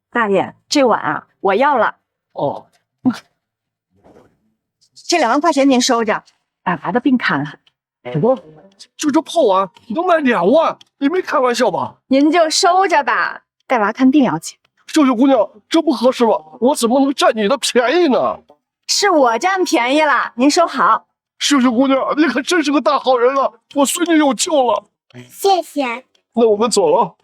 大爷，这碗啊，我要了。哦，这2万块钱您收着，爸爸的病看了。什么？就这破碗能卖2万？你没开玩笑吧？您就收着吧，带娃看病要紧。秀秀姑娘，这不合适吧？我怎么能占你的便宜呢？是我占便宜了，您收好。秀秀姑娘，你可真是个大好人了，我孙女有救了。谢谢。那我们走了。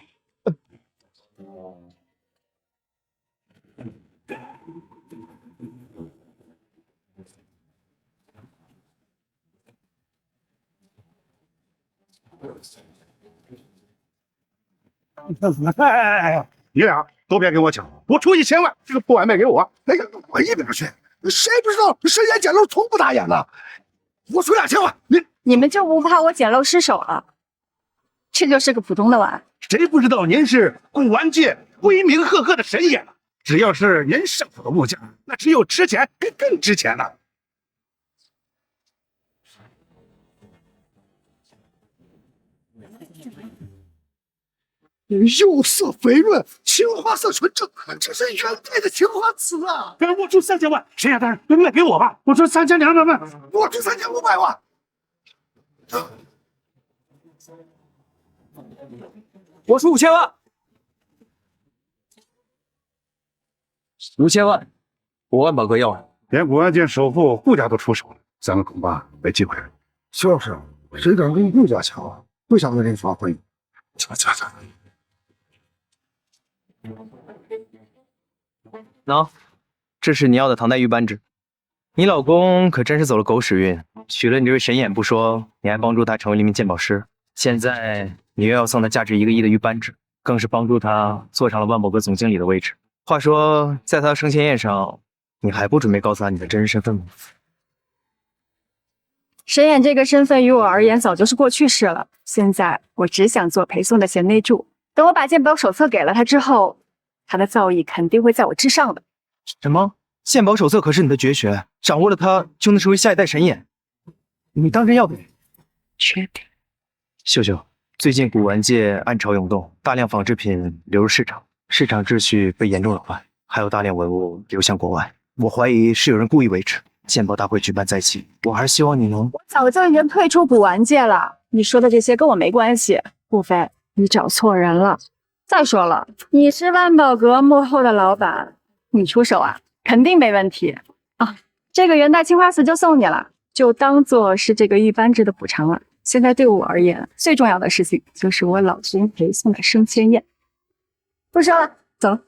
哎，你俩都别跟我抢，我出1000万，这个破碗卖给我，那个滚一边去！谁不知道深眼捡漏从不打眼呢？我出2000万，你们就不怕我捡漏失手了？这就是个普通的碗。谁不知道您是古玩界威名赫赫的神眼呢？只要是您上府的物件，那只有值钱更值钱呢。釉色肥润，青花色纯正，这是原配的青花瓷啊！我出3000万，沈家大人，卖给我吧！我出3200万，我出3500万。我出5000万，5000万，5万宝哥要了，连古玩界首富顾家都出手了，咱们恐怕没机会了。就是，谁敢跟顾家抢啊？不想跟人发挥。走。喏，这是你要的唐代玉扳指。你老公可真是走了狗屎运，娶了你这位神眼不说，你还帮助他成为了一名鉴宝师。现在你又要送他价值1个亿的玉扳指，更是帮助他坐上了万宝阁总经理的位置。话说，在他的升迁宴上，你还不准备告诉他你的真实身份吗？神眼这个身份于我而言早就是过去式了，现在我只想做陪送的贤内助。等我把鉴宝手册给了他之后，他的造诣肯定会在我之上的。什么？鉴宝手册可是你的绝学，掌握了它就能成为下一代神眼。你当真要给？确定。秀秀，最近古玩界暗潮涌动，大量仿制品流入市场，市场秩序被严重扰乱，还有大量文物流向国外。我怀疑是有人故意维持。鉴宝大会举办在即，我还是希望你能……我早就已经退出古玩界了，你说的这些跟我没关系。顾飞，你找错人了。再说了，你是万宝阁幕后的老板，你出手啊，肯定没问题啊。这个元代青花瓷就送你了，就当做是这个玉扳指的补偿了。现在对我而言，最重要的事情就是我老公陪送的升迁宴。不说了，走了。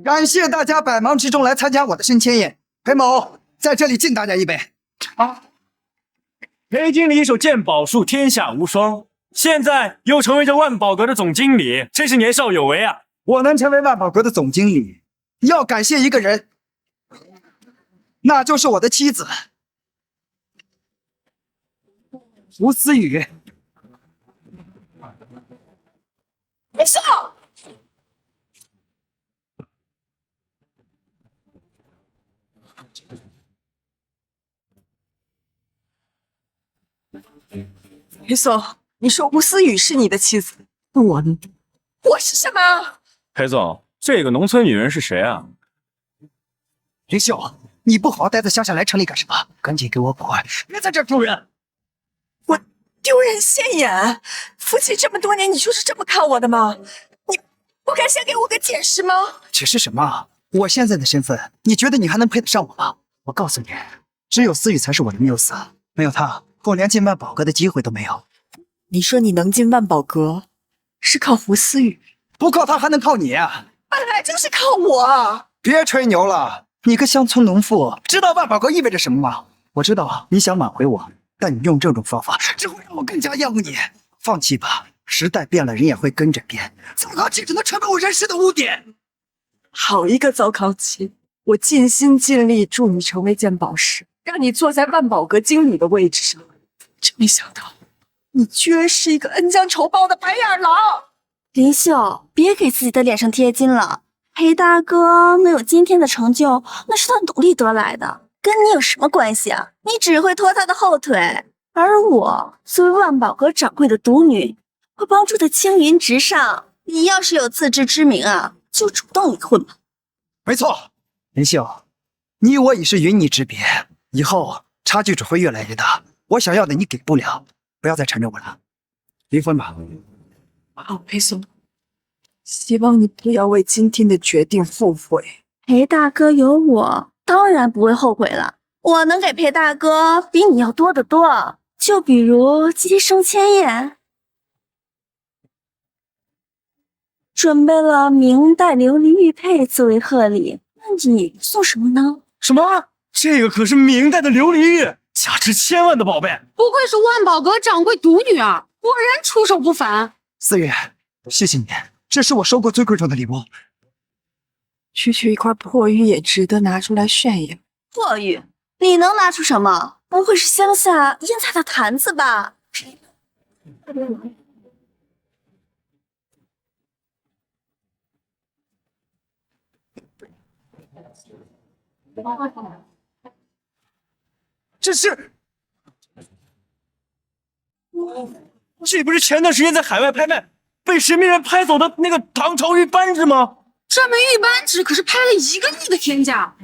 感谢大家百忙之中来参加我的升迁宴，裴某在这里敬大家一杯。裴经理一手鉴宝术天下无双，现在又成为这万宝阁的总经理，真是年少有为啊！我能成为万宝阁的总经理，要感谢一个人，那就是我的妻子吴思雨。没事。裴总，你说吴思雨是你的妻子，那我呢？我是什么？裴总，这个农村女人是谁啊？林秀，你不好好待在乡下，来城里干什么？赶紧给我滚！别在这儿丢人！我丢人现眼？夫妻这么多年，你就是这么看我的吗？你不该先给我个解释吗？解释什么？我现在的身份，你觉得你还能配得上我吗？我告诉你，只有思雨才是我的缪斯，没有她，我连进万宝阁的机会都没有。你说你能进万宝阁，是靠胡思雨，不靠她还能靠你啊？本来就是靠我。别吹牛了，你个乡村农妇，知道万宝阁意味着什么吗？我知道你想挽回我，但你用这种方法只会让我更加厌恶你。放弃吧，时代变了，人也会跟着变。糟糠妻只能成为我人生的污点。好一个糟糠妻！我尽心尽力助你成为鉴宝师，让你坐在万宝阁经理的位置上，真没想到你居然是一个恩将仇报的白眼狼！林秀，别给自己的脸上贴金了，裴大哥能有今天的成就，那是他努力得来的，跟你有什么关系啊？你只会拖他的后腿。而我作为万宝阁掌柜的独女，会帮助他青云直上。你要是有自知之明啊，就主动离婚吧。没错，林秀，你我已是云泥之别，以后差距只会越来越大。我想要的你给不了，不要再缠着我了，离婚吧。好，裴总，希望你不要为今天的决定后悔。裴大哥有我，当然不会后悔了。我能给裴大哥比你要多得多，就比如今生千宴，准备了明代琉璃玉佩作为贺礼，那你送什么呢？什么？这个可是明代的琉璃玉，价值千万的宝贝。不愧是万宝阁掌柜独女啊，果然出手不凡。思雨，谢谢你，这是我收过最贵重的礼物。区区一块破玉也值得拿出来炫耀。破玉，你能拿出什么？不会是乡下腌菜的坛子吧？这不是前段时间在海外拍卖被神秘人拍走的那个唐朝玉扳指吗？这枚玉扳指可是拍了1个亿的天价。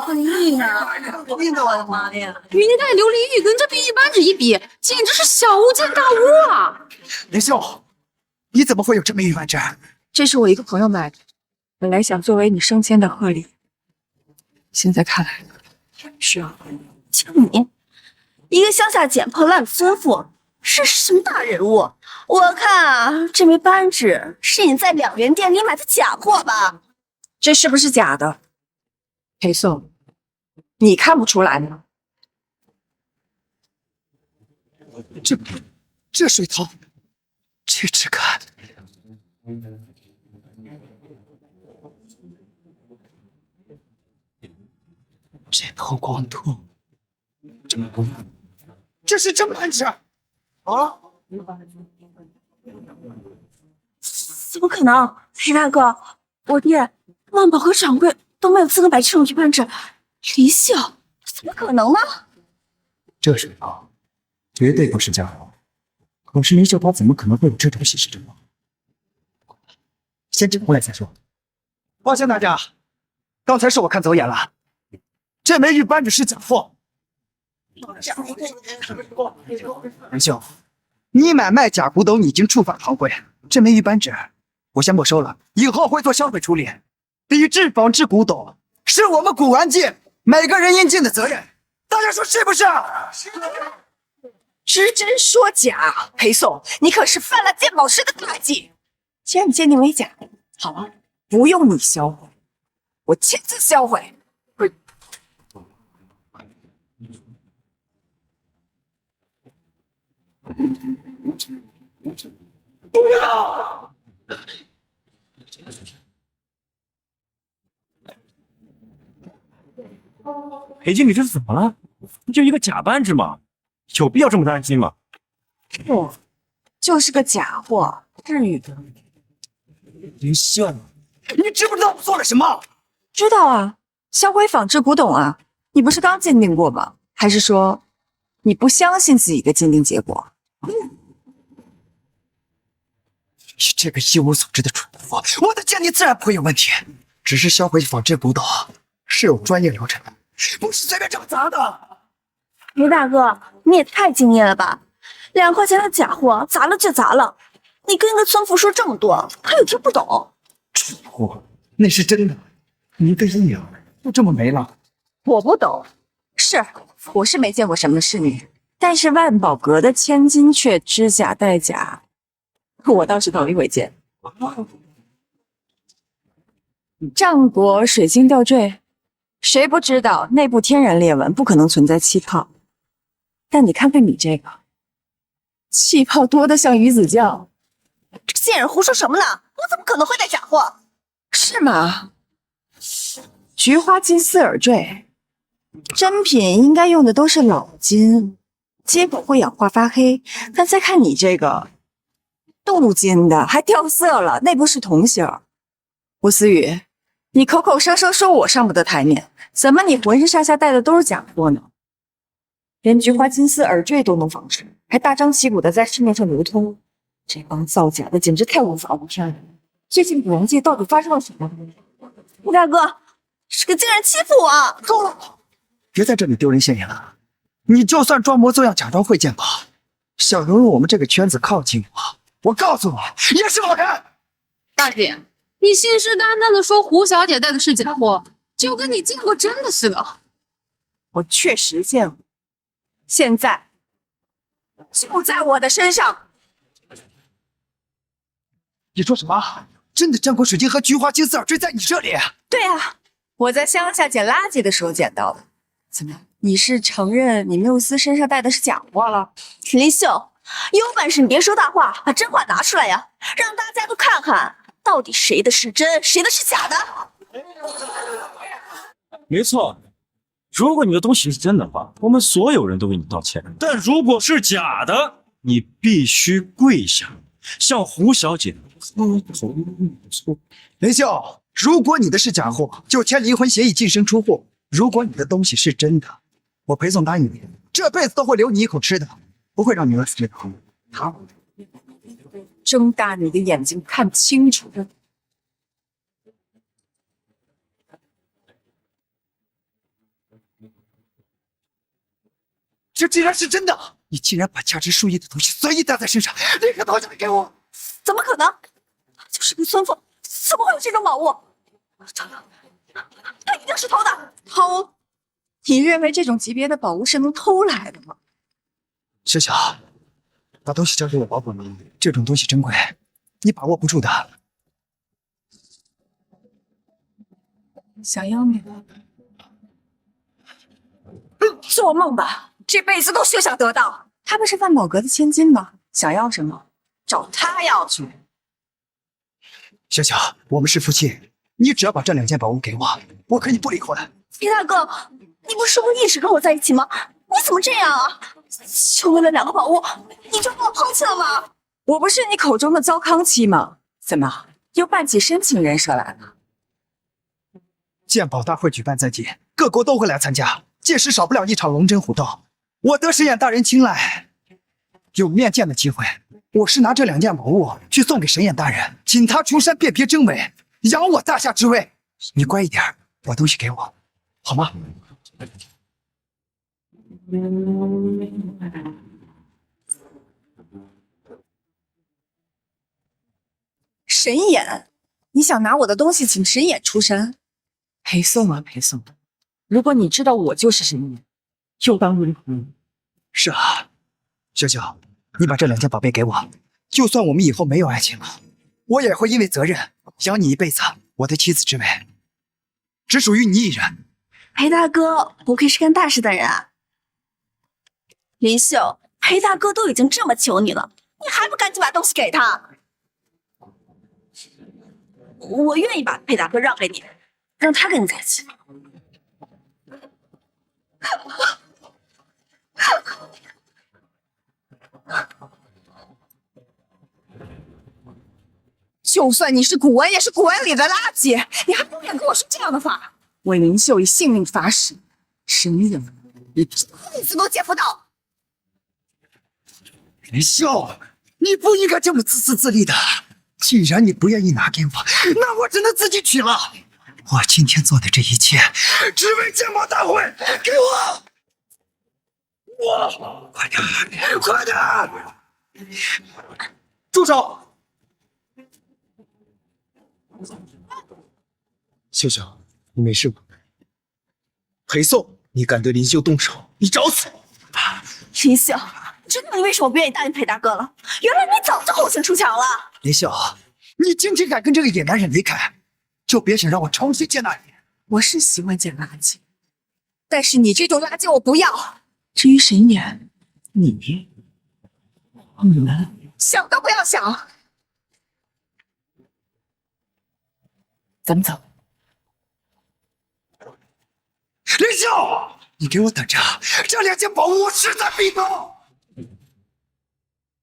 很硬啊！我的妈呀！明代琉璃玉跟这玉扳指一比，简直是小巫见大巫啊！林秀，你怎么会有这枚玉扳指？这是我一个朋友买的，本来想作为你升迁的贺礼，现在看来需要。就你一个乡下捡破烂的村妇，是什么大人物？我看啊，这枚扳指是你在2元店里买的假货吧？这是不是假的？裴颂，你看不出来吗？这水头，这质感，这透光度，这是真扳指啊！怎么可能？裴大哥，我爹万宝阁掌柜都没有资格买这种玉扳指，离秀怎么可能呢？这水头绝对不是假货。可是林秀华怎么可能会有这种稀世珍宝？先捡回来再说。抱歉大家，刚才是我看走眼了，这枚玉扳指是假货。林秀，你买卖假古董已经触犯行规，这枚玉扳指我先没收了，以后会做销毁处理。抵制仿制古董是我们古玩界每个人应尽的责任，大家说是不是？知真说假，裴颂，你可是犯了鉴宝师的大忌。既然你鉴定为假，好啊，不用你销毁，我亲自销毁。不要！裴经理，这是怎么了？不就一个假扳指吗？有必要这么担心吗？不，就是个假货，至于的。林秀，你知不知道我做了什么？知道啊，销毁仿制古董啊。你不是刚鉴定过吗？还是说你不相信自己的鉴定结果？你这个一无所知的蠢货，我的鉴定自然不会有问题。只是销毁仿制古董是有专业流程的，不是随便这么砸的。裴大哥，你也太敬业了吧！2块钱的假货砸了就砸了，你跟一个村妇说这么多，他又听不懂。蠢货，那是真的。你一个阴阳就这么没了？我不懂，我是没见过什么侍女，但是万宝阁的千金却知假带假，我倒是头一回见。战国水晶吊坠，谁不知道内部天然裂纹不可能存在气泡？但你看看你这个，气泡多得像鱼子酱。这个贱人胡说什么呢？我怎么可能会带假货？是吗？菊花金丝耳坠，真品应该用的都是老金，接口会氧化发黑。但再看你这个镀金的，还掉色了，内部是铜芯儿。吴思雨，你口口声声说我上不得台面，怎么你浑身上下带的都是假货呢？连菊花金丝耳坠都能仿制，还大张旗鼓的在市面上流通，这帮造假的简直太无法无天了。最近古玩界到底发生了什么？裴大哥，这个竟然欺负我！够了，别在这里丢人现眼了。你就算装模作样假装会鉴宝，想融入我们这个圈子靠近我告诉你，也是好人。大姐，你信誓旦旦的说胡小姐带的是假货，就跟你见过真的似的。我确实见过，现在就在我的身上。你说什么？真的战国水晶和菊花金丝耳坠在你这里？对啊，我在乡下捡垃圾的时候捡到的。怎么，你是承认你缪斯身上带的是假货了？林秀，有本事你别说大话，把真话拿出来呀，让大家都看看到底谁的是真，谁的是假的。没错，如果你的东西是真的话，我们所有人都为你道歉。但如果是假的，你必须跪下，向胡小姐磕头认错。林秀，如果你的是假货，就签离婚协议，净身出户；如果你的东西是真的，我裴总答应你，这辈子都会留你一口吃的，不会让你饿死这口。好，睁大你的眼睛看清楚。这竟然是真的！你竟然把价值数亿的东西随意带在身上，立刻掏出来给我！怎么可能？就是个村妇，怎么会有这种宝物？他一定是偷的。偷？你认为这种级别的宝物是能偷来的吗？小小，把东西交给我保管，这种东西珍贵，你把握不住的。想要你了？做梦吧！这辈子都休想得到。他不是万宝阁的千金吗？想要什么，找他要去。小小，我们是夫妻，你只要把这2件宝物给我，我可以不离婚。裴大哥，你不是说一直跟我在一起吗？你怎么这样啊？就为了2个宝物，你就把我抛弃了吗？我不是你口中的糟糠妻吗？怎么又扮起深情人设来了？鉴宝大会举办在即，各国都会来参加，届时少不了一场龙争虎斗。我得神眼大人青睐，有面见的机会。我是拿这2件宝物去送给神眼大人，请他出山辨别真伪，扬我大夏之威。你乖一点，把东西给我，好吗？神眼，你想拿我的东西请神眼出山？裴宋啊裴宋，如果你知道我就是神眼，又当如何？是啊，小小，你把这2件宝贝给我，就算我们以后没有爱情了，我也会因为责任养你一辈子。我的妻子之位，只属于你一人。裴大哥不愧是干大事的人啊！林秀，裴大哥都已经这么求你了，你还不赶紧把东西给他？我愿意把裴大哥让给你，让他跟你在一起。就算你是古玩，也是古玩里的垃圾，你还不敢跟我说这样的话？为林秀以性命发誓，神眼你辈子都见不到。林秀，你不应该这么自私自利的。既然你不愿意拿给我，那我只能自己取了。我今天做的这一切，只为鉴宝大会，给我！我快点，快点！住手！秀秀，你没事吧？裴宋，你敢对林秀动手，你找死！林秀，知道你为什么不愿意答应裴大哥了？原来你早就后勤出墙了。林秀，你今天敢跟这个野男人离开，就别想让我重新接纳你。我是喜欢捡垃圾，但是你这种垃圾我不要。至于神眼，你想都不要想。咱们走。林秀，你给我等着！这2件宝物我势在必得。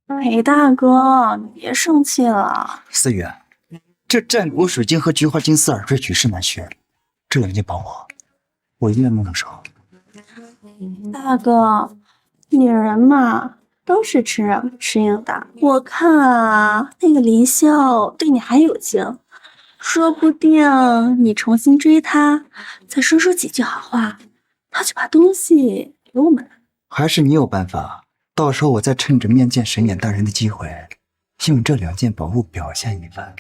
裴大哥，你别生气了。思雨，这战国水晶和菊花金丝耳坠举世难寻，这2件宝物，我一定能收。大哥，女人嘛，都是吃软不吃硬的。我看啊，那个林萧对你还有情，说不定你重新追她，再说几句好话，她就把东西给我们了。还是你有办法？到时候我再趁着面见神眼大人的机会，用这2件宝物表现一番，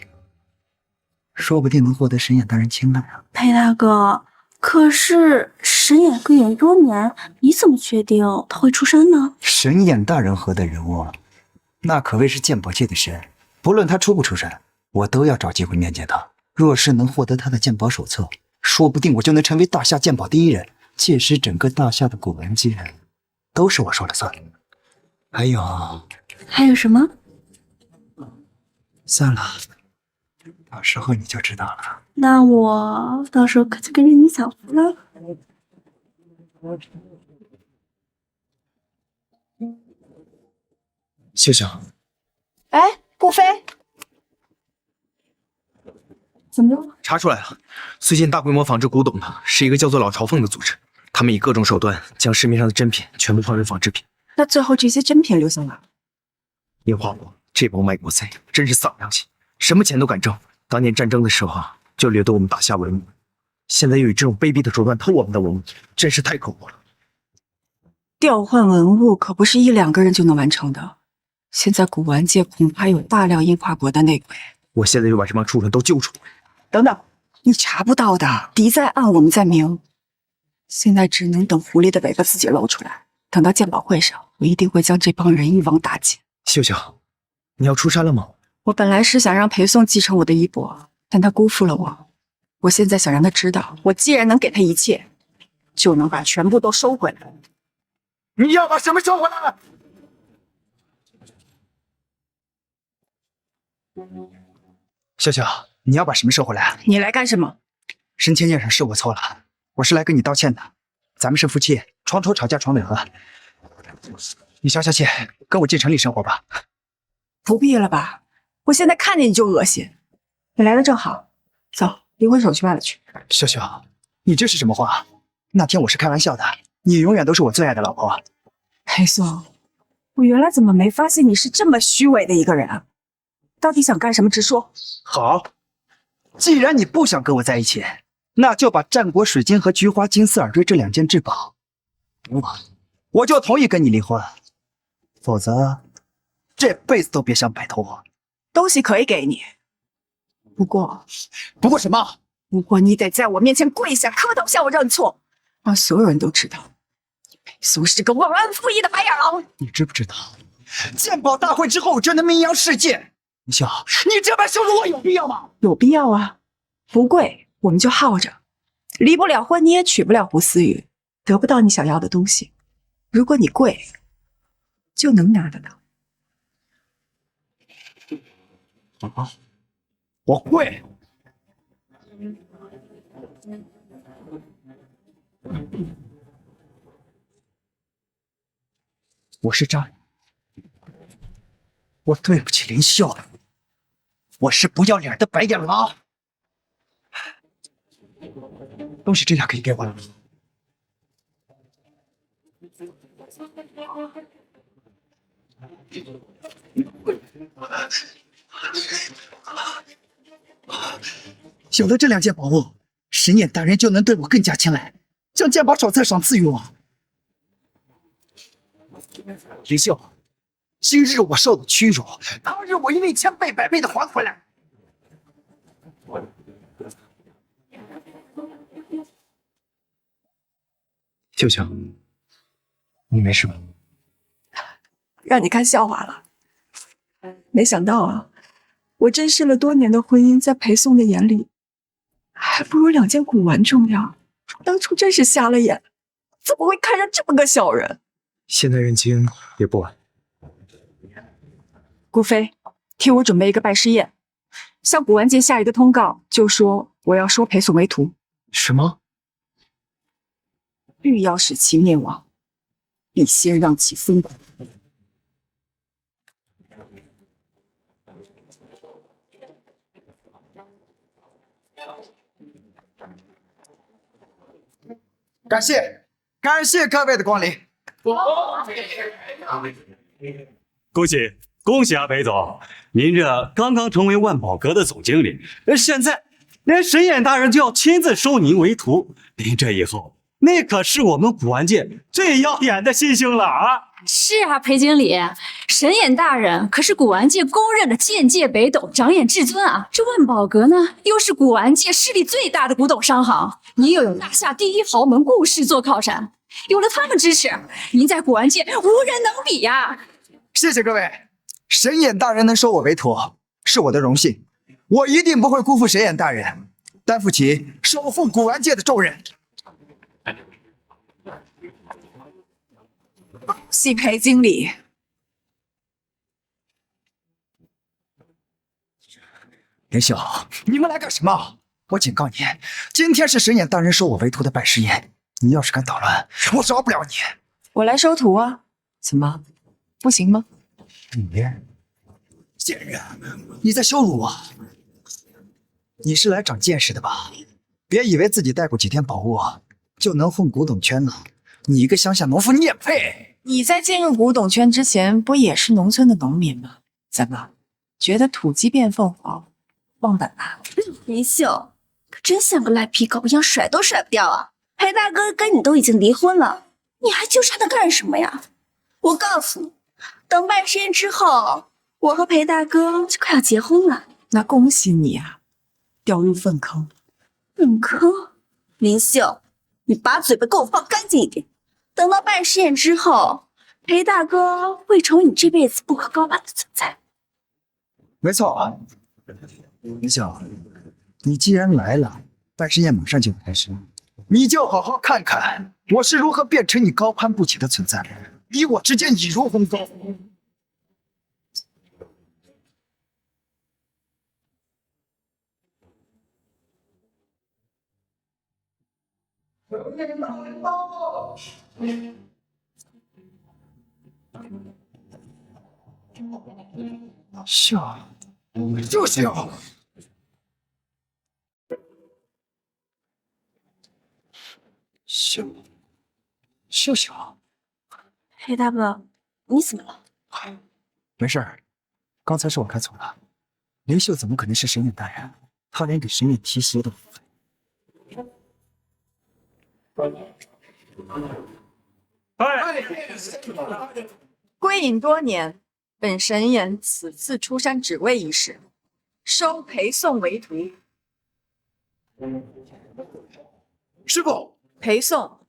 说不定能获得神眼大人青睐啊！裴大哥，可是神眼归隐多年，你怎么确定他会出山呢？神眼大人何等人物，那可谓是鉴宝界的神，不论他出不出山，我都要找机会面见他。若是能获得他的鉴宝手册，说不定我就能成为大夏鉴宝第1人，届时整个大夏的古文界都是我说了算。还有什么？算了，到时候你就知道了。那我到时候可就跟着你享福了。秀秀，哎，顾飞，怎么了？查出来了，最近大规模仿制古董的是一个叫做老朝奉的组织，他们以各种手段将市面上的珍品全部换为仿制品。那最后这些珍品流向哪？樱花国这帮卖国贼真是丧良心，什么钱都敢挣。当年战争的时候就掠夺我们大夏文物，现在又以这种卑鄙的手段偷我们的文物，真是太可恶了。调换文物可不是1、2个人就能完成的，现在古玩界恐怕有大量樱花国的内鬼。我现在就把这帮畜生都揪出来。等等，你查不到的，敌在暗，我们在明。现在只能等狐狸的尾巴自己露出来。等到鉴宝会上，我一定会将这帮人一网打尽。秀秀，你要出山了吗？我本来是想让裴颂继承我的衣钵，但他辜负了我。我现在想让他知道，我既然能给他一切，就能把全部都收回来。你要把什么收回来？秀秀，你要把什么收回来？你来干什么？申请宴上是我错了，我是来跟你道歉的。咱们是夫妻，床头吵架床尾和。你消消气，跟我进城里生活吧。不必了吧，我现在看见你就恶心。你来的正好，走，离婚手续办了去。秀秀，你这是什么话？那天我是开玩笑的，你永远都是我最爱的老婆。裴颂，我原来怎么没发现你是这么虚伪的一个人啊？到底想干什么？直说。好，既然你不想跟我在一起，那就把战国水晶和菊花金丝耳坠这2件至宝，我就同意跟你离婚。否则，这辈子都别想摆脱我。东西可以给你，不过什么？不过你得在我面前跪下磕头向我认错，让所有人都知道，裴松是个忘恩负义的白眼狼。你知不知道，鉴宝大会之后真的名扬世界？林秀，你这般羞辱我有必要吗？有必要啊，不跪我们就耗着，离不了婚你也娶不了胡思雨，得不到你想要的东西。如果你跪，就能拿得到。我跪。我是渣女，我对不起林秀，我是不要脸的白眼狼。东西这下可以给我了。有了这2件宝物，神眼大人就能对我更加青睐，将鉴宝手册赏赐于我。林秀，今日我受了屈辱，当日我一定千倍百倍的还回来。秀秀，你没事吧？让你看笑话了。没想到啊，我珍视了多年的婚姻，在裴颂的眼里，还不如2件古玩重要。当初真是瞎了眼，怎么会看上这么个小人？现在认清也不晚。顾飞，替我准备一个拜师宴，向古玩界下一个通告，就说我要收裴颂为徒。什么？欲要使其灭亡，必先让其疯狂。感谢各位的光临。恭喜啊，裴总，您这刚刚成为万宝阁的总经理，现在连神眼大人就要亲自收您为徒，您这以后那可是我们古玩界最耀眼的新星了啊！是啊，裴经理，神眼大人可是古玩界公认的剑界北斗，长眼至尊啊！这万宝阁呢，又是古玩界势力最大的古董商行，您又有大夏第一豪门顾氏做靠山，有了他们支持，您在古玩界无人能比呀！谢谢各位，神眼大人能收我为徒，是我的荣幸，我一定不会辜负神眼大人，担负起守护古玩界的重任。恭喜裴经理。林秀，你们来干什么？我警告你，今天是神眼大人收我为徒的拜师宴，你要是敢捣乱，我饶不了你。我来收徒啊，怎么不行吗？你贱人，你在羞辱我！你是来长见识的吧？别以为自己带过几天宝物就能混古董圈了，你一个乡下农夫你也配？你在进入古董圈之前，不也是农村的农民吗？怎么觉得土鸡变凤凰，忘本了？林秀可真像个赖皮狗一样，甩都甩不掉啊！裴大哥跟你都已经离婚了，你还纠缠他干什么呀？我告诉你，等拜师宴之后，我和裴大哥就快要结婚了。那恭喜你啊，掉入粪坑。粪坑？林秀，你把嘴巴给我放干净一点。等到拜师宴之后，裴大哥会成为你这辈子不可高攀的存在。没错，林秀，你既然来了，拜师宴马上就要开始，你就好好看看我是如何变成你高攀不起的存在。你我之间已如鸿沟。笑，就笑。笑。裴大哥，你怎么了？没事儿，刚才是我看错了。林秀怎么可能是神眼大人？他连给神眼提鞋都不配。归隐多年，本神眼此次出山只为一事，收裴颂为徒。师傅，裴颂，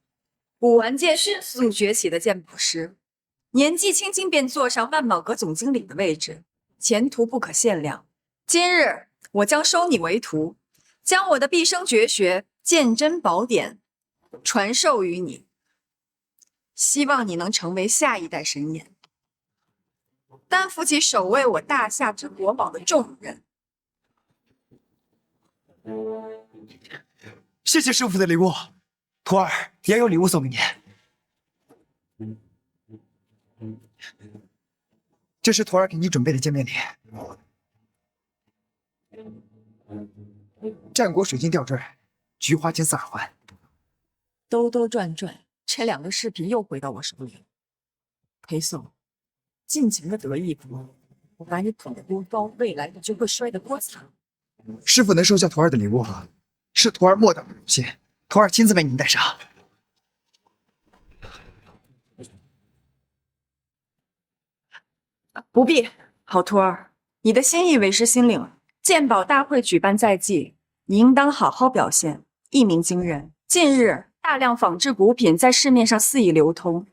古玩界迅速崛起的鉴宝师，年纪轻轻便坐上万宝阁总经理的位置，前途不可限量。今日我将收你为徒，将我的毕生绝学《鉴真宝典》传授于你，希望你能成为下一代神眼，担负起守卫我大夏之国宝的重任。谢谢师傅的礼物，徒儿也有礼物送给你。这是徒儿给你准备的见面礼，战国水晶吊坠，菊花金丝耳环。兜兜转转，这2个饰品又回到我手里了。裴颂，尽情的得意吧，我把你捧得多高，未来你就会摔得多惨。师傅能收下徒儿的礼物，是徒儿莫大的荣幸，徒儿亲自为您带上。不必，好徒儿，你的心意为师心领了。鉴宝大会举办在即，你应当好好表现，一鸣惊人。近日，大量仿制古品在市面上肆意流通，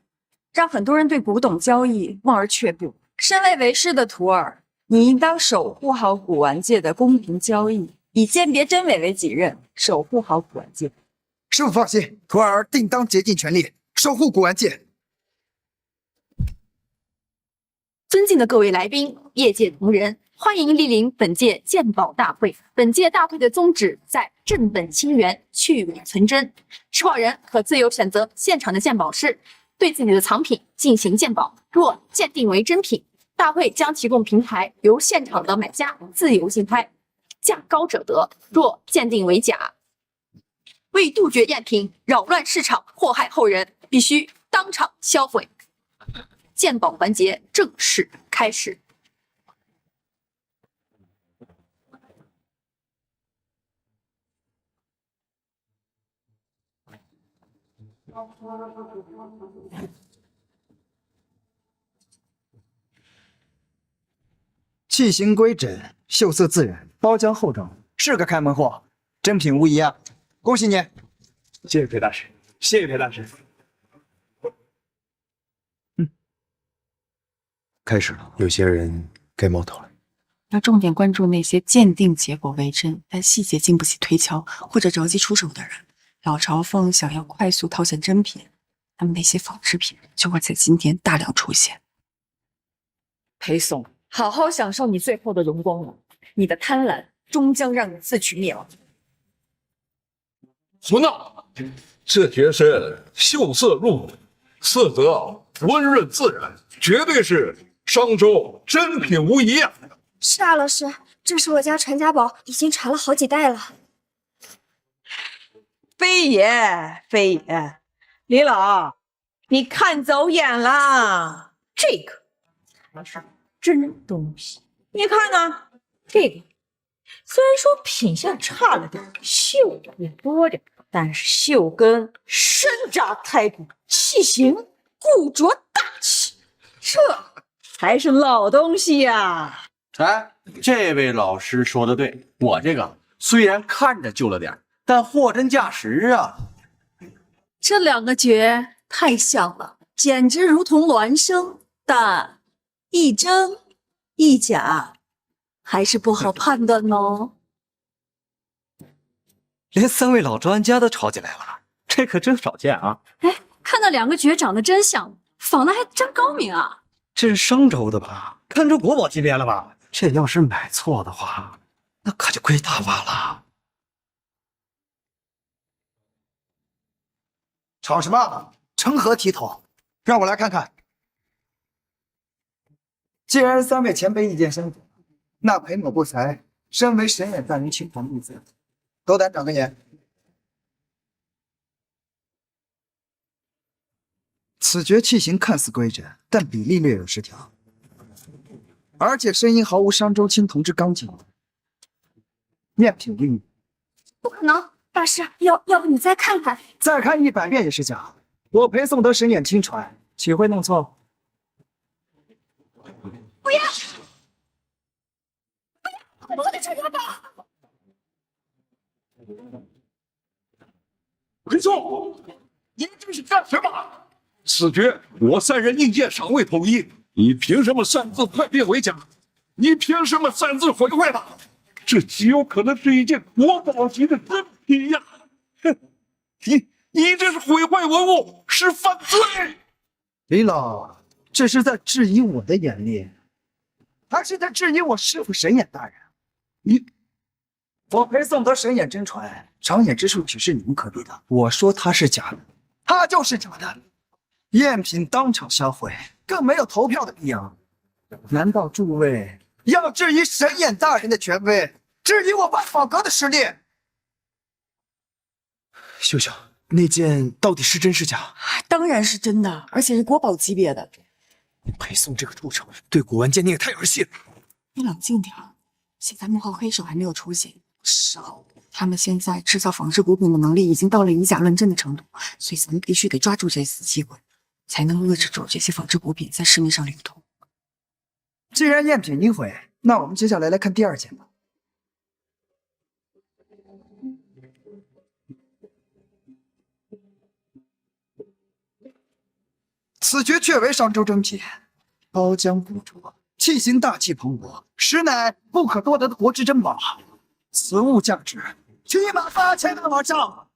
让很多人对古董交易望而却步。身为为师的徒儿，你应当守护好古玩界的公平交易，以鉴别真伪为己任，守护好古玩界。师傅放心，徒儿定当竭尽全力守护古玩界。尊敬的各位来宾、业界同仁，欢迎莅临本届鉴宝大会。本届大会的宗旨在正本清源、去伪存真。持宝人可自由选择现场的鉴宝师，对自己的藏品进行鉴宝。若鉴定为真品，大会将提供平台，由现场的买家自由竞拍。价高者得，若鉴定为假，为杜绝赝品扰乱市场、祸害后人，必须当场销毁。鉴宝环节正式开始。器型规整，秀色自然，包浆厚重，是个开门货，真品无疑啊！恭喜你！谢谢裴大师，谢谢裴大师。开始了，有些人该冒头了。要重点关注那些鉴定结果为真，但细节经不起推敲或者着急出手的人。老朝奉想要快速套现真品，那么那些仿制品就会在今天大量出现。裴松，好好享受你最后的荣光了，你的贪婪终将让你自取灭亡。胡闹！这绝身秀色入骨，色泽温润自然，绝对是商周真品无疑啊！是啊，老师，这是我家传家宝，已经传了好几代了。非也，非也，李老，你看走眼了，这个才是真东西。你看呢，这个虽然说品相差了点，锈也多点，但是锈根深扎胎骨，器型固着大气，这才是老东西呀！哎，这位老师说的对，我这个虽然看着旧了点，但货真价实啊。这两个绝太像了，简直如同孪生，但一真一假，还是不好判断哦。连三位老专家都吵起来了，这可真少见啊！哎，看那两个绝长得真像，仿的还真高明啊！这是商周的吧？看出国宝级别了吧？这要是买错的话，那可就亏大发了。吵什么？成何体统？让我来看看。既然三位前辈意见相左，那裴某不才身为神眼大人亲传弟子，斗胆长个眼。此绝器型看似规整，但比例略有失调，而且声音毫无商周青铜之刚劲，赝品无疑。不可能，大师，要不你再看看？再看100遍也是假。我裴颂德神眼亲传，岂会弄错？不要！我的传家宝！裴颂，您这是干什么？此决我3人意见尚未统一，你凭什么擅自判定为假？你凭什么擅自毁坏它？这极有可能是一件国宝级的真品呀！哼，你这是毁坏文物，是犯罪！李老，这是在质疑我的眼力，还是在质疑我师父神眼大人？我裴颂德神眼真传，长眼之术岂是你们可比的？我说它是假的，它就是假的。赝品当场销毁，更没有投票的必要。难道诸位要质疑神眼大人的权威，质疑我万宝阁的实力？秀秀，那件到底是真是假？当然是真的，而且是国宝级别的。裴颂这个畜生对古玩鉴定也太儿戏了。你冷静点儿，现在幕后黑手还没有出现，少。他们现在制造仿制古品的能力已经到了以假乱真的程度，所以咱们必须得抓住这次机会，才能遏制住这些仿制古品在市面上流通。既然赝品已毁，那我们接下来看第2件吧。此绝确为商周珍品，包浆固着，器型大气磅礴，实乃不可多得的国之珍宝。此物价值起码8000万往上。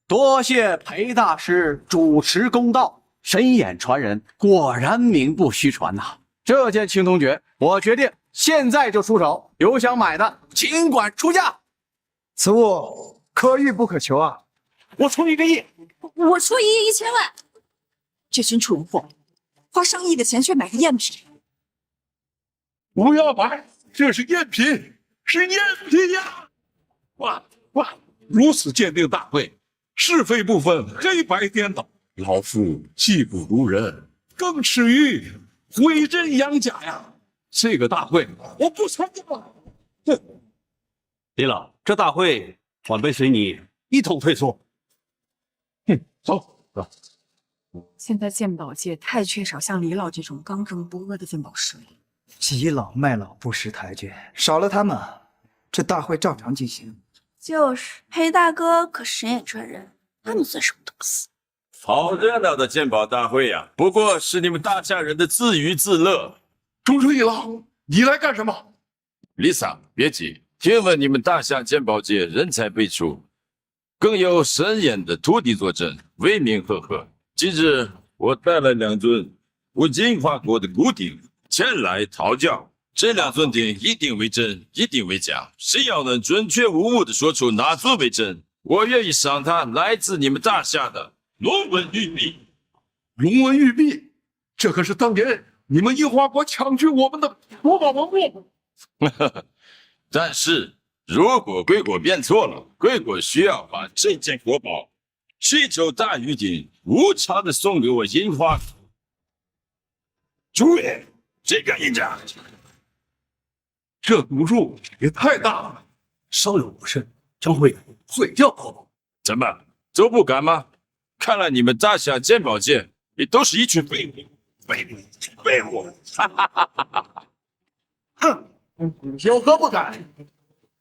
多谢裴大师主持公道，神眼传人果然名不虚传呐！这件青铜爵，我决定现在就出手，有想买的尽管出价。此物可遇不可求啊！我出1个亿，我出1亿1000万。这群蠢货，花上亿的钱去买个赝品，不要买，这是赝品，是赝品呀！哇，如此鉴定大会，是非不分，黑白颠倒，老夫技不如人，更耻于毁真养假呀！这个大会我不参加了。哼！李老，这大会晚辈随你一同退出。走。现在鉴宝界太缺少像李老这种刚正不阿的鉴宝师了。倚老卖老不识抬举，少了他们，这大会照常进行。就是裴大哥可神眼传人，他们算什么东西？好热闹的鉴宝大会呀，不过是你们大夏人的自娱自乐。主持李老，你来干什么？李桑，别急，听闻你们大夏鉴宝界人才辈出，更有神眼的徒弟坐镇，威名赫赫。今日我带了2尊我金华国的古鼎前来讨教，这2尊鼎一定为真，一定为假。谁要能准确无误地说出哪尊为真，我愿意赏他来自你们大夏的龙纹玉璧。龙纹玉璧，这可是当年你们樱花国抢去我们的国宝文物。但是如果贵国变错了，贵国需要把这件国宝需求大于鼎无偿的送给我樱花。诸位，谁敢应战？这赌注也太大了，稍有不慎，将会毁掉国宝。怎么都不敢吗？看来你们大夏鉴宝界也都是一群废物，废物！哼，有何不敢？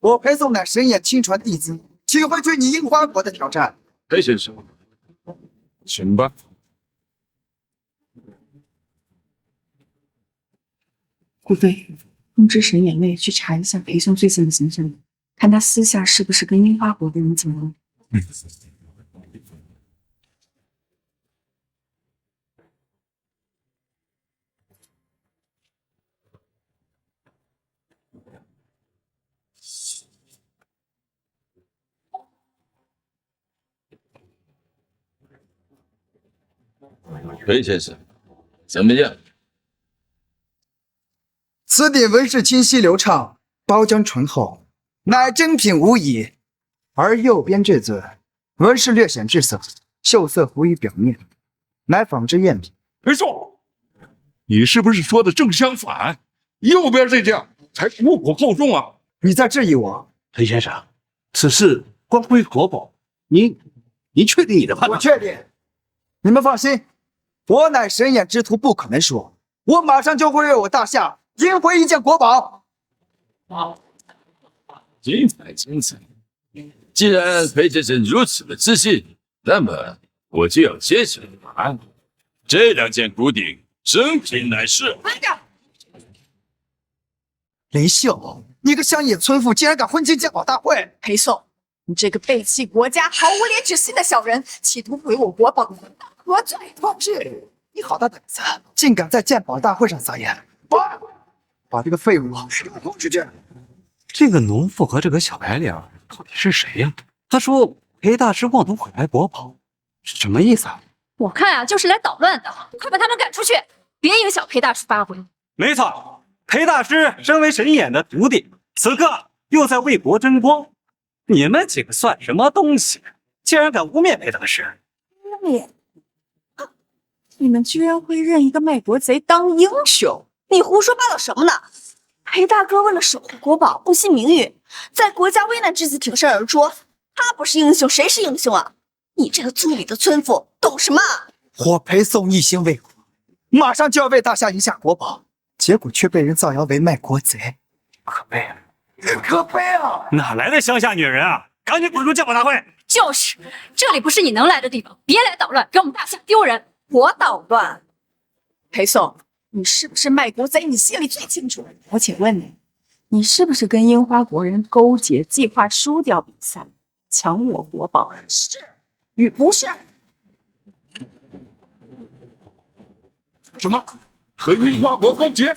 我裴宋乃神眼亲传弟子，岂会惧你樱花国的挑战？裴先生，请吧。顾飞，通知神眼卫去查一下裴兄最近的行程，看他私下是不是跟樱花国的人结婚。裴先生，怎么样？此鼎纹饰清晰流畅，包浆醇厚，乃真品无疑。而右边这尊纹饰略显滞色，锈色浮于表面，乃仿制赝品。裴宋，你是不是说的正相反？右边这件才无果厚重啊！你在质疑我？裴先生，此事关乎国宝，您确定你的判断？我确定。你们放心，我乃神眼之徒，不可能输。我马上就会为我大夏赢回一件国宝。精彩精彩！既然裴先生如此的自信，那么我就要揭晓答案。这2件古鼎真品乃是。慢着！林秀，你个乡野村妇，竟然敢混进鉴宝大会！裴宋，你这个背弃国家、毫无廉耻心的小人，企图毁我国宝，何罪？放屁！你好大胆子，竟敢在鉴宝大会上撒野！把这个废物给我拖出去！这个农妇和这个小白脸到底是谁呀？他说裴大师妄图毁坏国宝，是什么意思啊？我看啊，就是来捣乱的，快把他们赶出去，别影响裴大师发挥。没错，裴大师身为神眼的徒弟，此刻又在为国争光，你们几个算什么东西？竟然敢污蔑裴大师！你们居然会认一个卖国贼当英雄？你胡说八道什么呢？裴大哥为了守护国宝，不惜名誉，在国家危难之际挺身而出，他不是英雄，谁是英雄啊？你这个粗鄙的村妇，懂什么？我裴宋一心为国，马上就要为大夏赢下国宝，结果却被人造谣为卖国贼，可悲啊！可悲啊！哪来的乡下女人啊！赶紧滚出鉴宝大会！就是，这里不是你能来的地方，别来捣乱，给我们大夏丢人。我捣乱？裴宋，你是不是卖国贼？你心里最清楚。我且问你，你是不是跟樱花国人勾结，计划输掉比赛，抢我国宝？是与不是？什么？和樱花国勾结？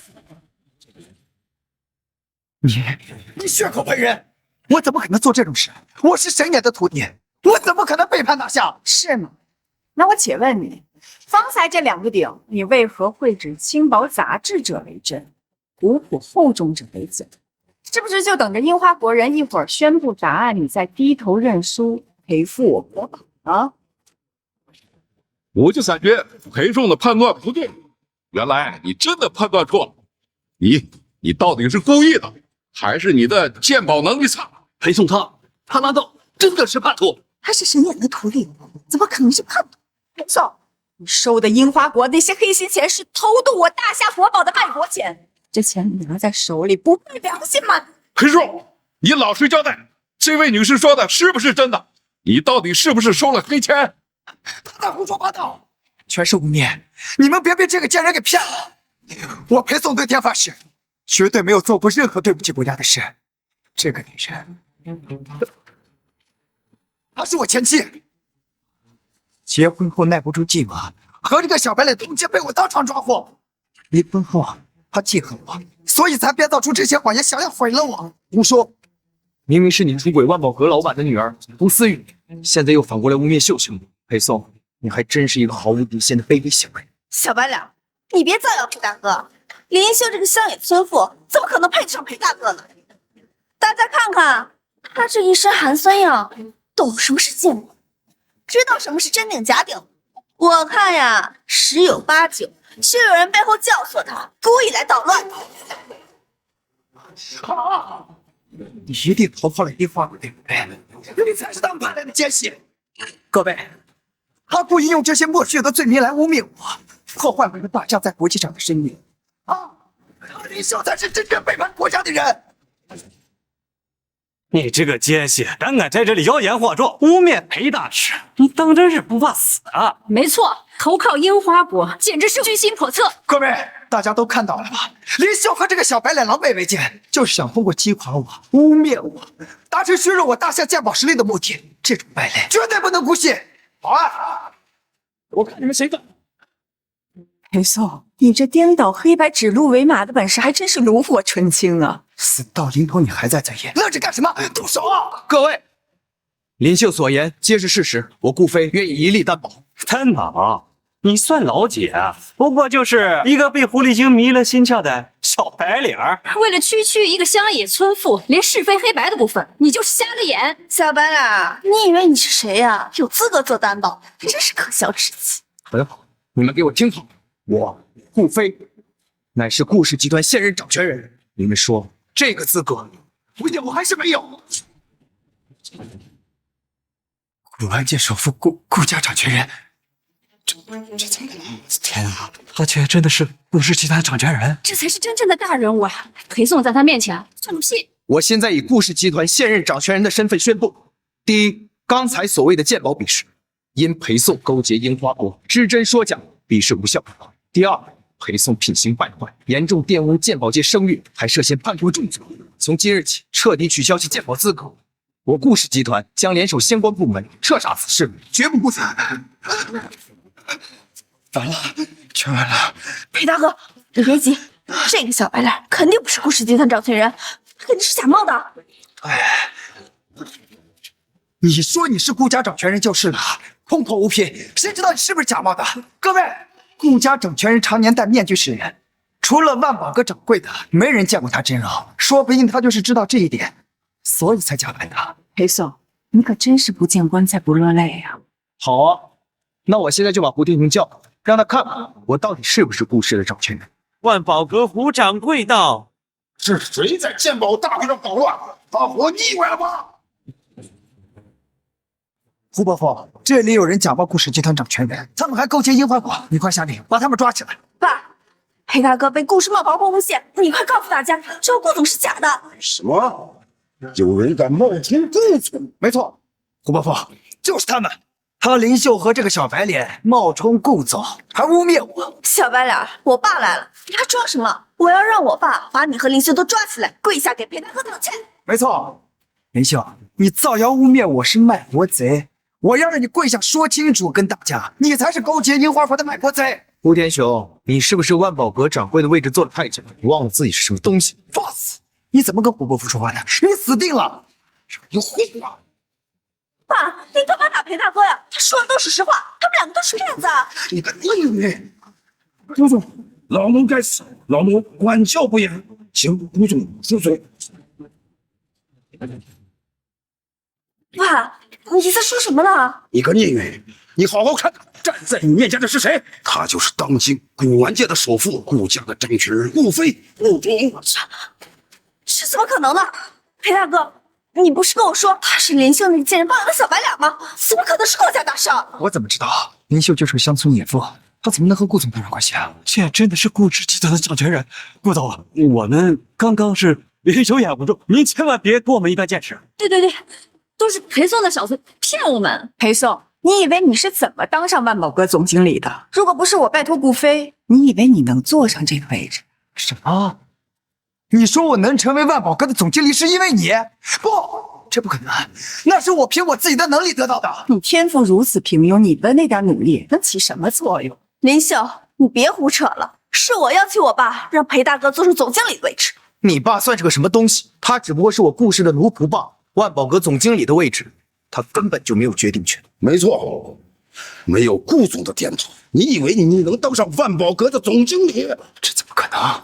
你血口喷人！我怎么可能做这种事？我是神眼的徒弟，我怎么可能背叛大夏？是吗？那我且问你，方才这2个鼎，你为何会指轻薄杂质者为真，古朴厚重者为假？是不是就等着樱花国人一会儿宣布答案，你再低头认输，赔付我国宝啊？我就感觉裴仲的判断不对，原来你真的判断错了。你到底是故意的，还是你的鉴宝能力差？裴仲他难道真的是叛徒？他是神眼的徒弟，怎么可能是叛徒？裴颂，你收的樱花国那些黑心钱是偷渡我大夏国宝的卖国钱，这钱你拿在手里不昧良心吗？裴仲，你老实交代，这位女士说的是不是真的？你到底是不是收了黑钱？他在胡说八道，全是污蔑！你们别被这个贱人给骗了！我裴颂对天发誓，绝对没有做过任何对不起国家的事。这个女人，她是我前妻，结婚后耐不住寂寞，和这个小白脸通奸，被我当场抓获。离婚后，她记恨我，所以才编造出这些谎言，想要毁了我。胡说！明明是你出轨万宝阁老板的女儿胡思雨，现在又反过来污蔑秀秀。裴颂，你还真是一个毫无底线的卑鄙小人！小白脸，你别造谣裴大哥，林秀这个乡野村妇怎么可能配得上裴大哥呢？大家看看，他这一身寒酸样，懂什么是鉴宝，知道什么是真顶假顶。我看呀，十有八九是有人背后教唆他，故意来捣乱的。好，你一定投靠了樱花国，对不对？你才是当叛来的奸细。各位，他故意用这些莫须有的罪名来污蔑我，破坏我们大家在国际上的声誉。林秀才是真正背叛国家的人。你这个奸细，胆敢在这里妖言惑众，污蔑裴大师，你当真是不怕死啊？没错，投靠樱花国简直是居心叵测。各位，大家都看到了吧？林秀和这个小白脸狼狈为奸，就是想通过击垮我、污蔑我，达成削弱我大夏鉴宝实力的目的。这种败类绝对不能姑息！好啊，我看你们谁敢！裴颂，你这颠倒黑白、指鹿为马的本事还真是炉火纯青啊！死到临头你还在嘴硬，愣着干什么？动手啊！各位，林秀所言皆是事实，我顾飞愿意一力担保。担保？你算老几啊？不过就是一个被狐狸精迷了心窍的小白脸儿。为了区区一个乡野村妇，连是非黑白的部分，你就是瞎了眼。小白脸，你以为你是谁呀？有资格做担保？真是可笑至极。很好，你们给我听好，我顾飞乃是顾氏集团现任掌权人。你们说这个资格，我有还是没有？古玩界首富顾家掌权人，这怎么可能？天啊，他竟然真的是顾氏集团的掌权人！这才是真正的大人物啊！裴颂在他面前算个屁！我现在以顾氏集团现任掌权人的身份宣布：第一，刚才所谓的鉴宝比试，因裴颂勾结樱花国，知真说假，比试无效；第二，裴颂品行败坏，严重玷污鉴宝界声誉，还涉嫌叛国重罪。从今日起，彻底取消其鉴宝资格。我顾氏集团将联手相关部门彻查此事，绝不姑息。完了，全完了！裴大哥，你别急，这个小白脸肯定不是顾氏集团掌权人，他肯定是假冒的。哎，你说你是顾家掌权人就是了，空口无凭，谁知道你是不是假冒的？各位，顾家掌权人常年戴面具示人，除了万宝阁掌柜的，没人见过他真容。说不定他就是知道这一点，所以才假扮的。裴颂，你可真是不见棺材不落泪呀！好啊，那我现在就把胡天雄叫，让他看看我到底是不是顾氏的掌权人。万宝阁胡掌柜道，是谁在鉴宝大会上捣乱？把火逆过来吧！胡伯父，这里有人假冒顾氏集团掌权人，他们还勾结樱花国，你快下令把他们抓起来。爸，裴大哥被顾氏冒牌货诬陷，你快告诉大家，这顾总是假的。什么？有人敢冒充顾总？没错，胡伯父，就是他们。他林秀和这个小白脸冒充顾总，还污蔑我。小白脸，我爸来了，你还装什么？我要让我爸把你和林秀都抓起来，跪下给裴大哥道歉。没错，林秀，你造谣污蔑我是卖国贼，我要让你跪下说清楚，跟大家，你才是勾结樱花国的卖国贼。胡天雄，你是不是万宝阁掌柜的位置坐得太久，你忘了自己是什么东西？放肆！你怎么跟胡伯父说话呢？你死定了！有混话！爸，你干嘛打裴大哥呀？他说的都是实话，他们两个都是骗子。你个女！顾总，老奴该死，老奴管教不严，请顾总恕罪。爸，你在说什么呢？你个孽女，你好好看看，站在你面前的是谁？他就是当今古玩界的首富，顾家的掌权人顾飞，顾总。这怎么可能呢？裴大哥，你不是跟我说他是林秀那个贱人抱养的小白脸吗？怎么可能是顾家大少？我怎么知道？林秀就是个乡村野妇，他怎么能和顾总搭上关系啊？这真的是顾氏集团的掌权人，顾总，我们刚刚是临手掩不住，您千万别跟我们一般见识。对，都是裴宋的小子骗我们。裴宋，你以为你是怎么当上万宝阁总经理的？如果不是我拜托顾飞，你以为你能坐上这个位置？什么？你说我能成为万宝阁的总经理是因为你？不，这不可能，那是我凭我自己的能力得到的。你天赋如此平庸，你的那点努力能起什么作用？林秀，你别胡扯了，是我要求我爸让裴大哥坐上总经理的位置。你爸算是个什么东西？他只不过是我顾氏的奴仆罢了。万宝阁总经理的位置，他根本就没有决定权。没错，没有顾总的点头，你以为你能当上万宝阁的总经理？这怎么可能？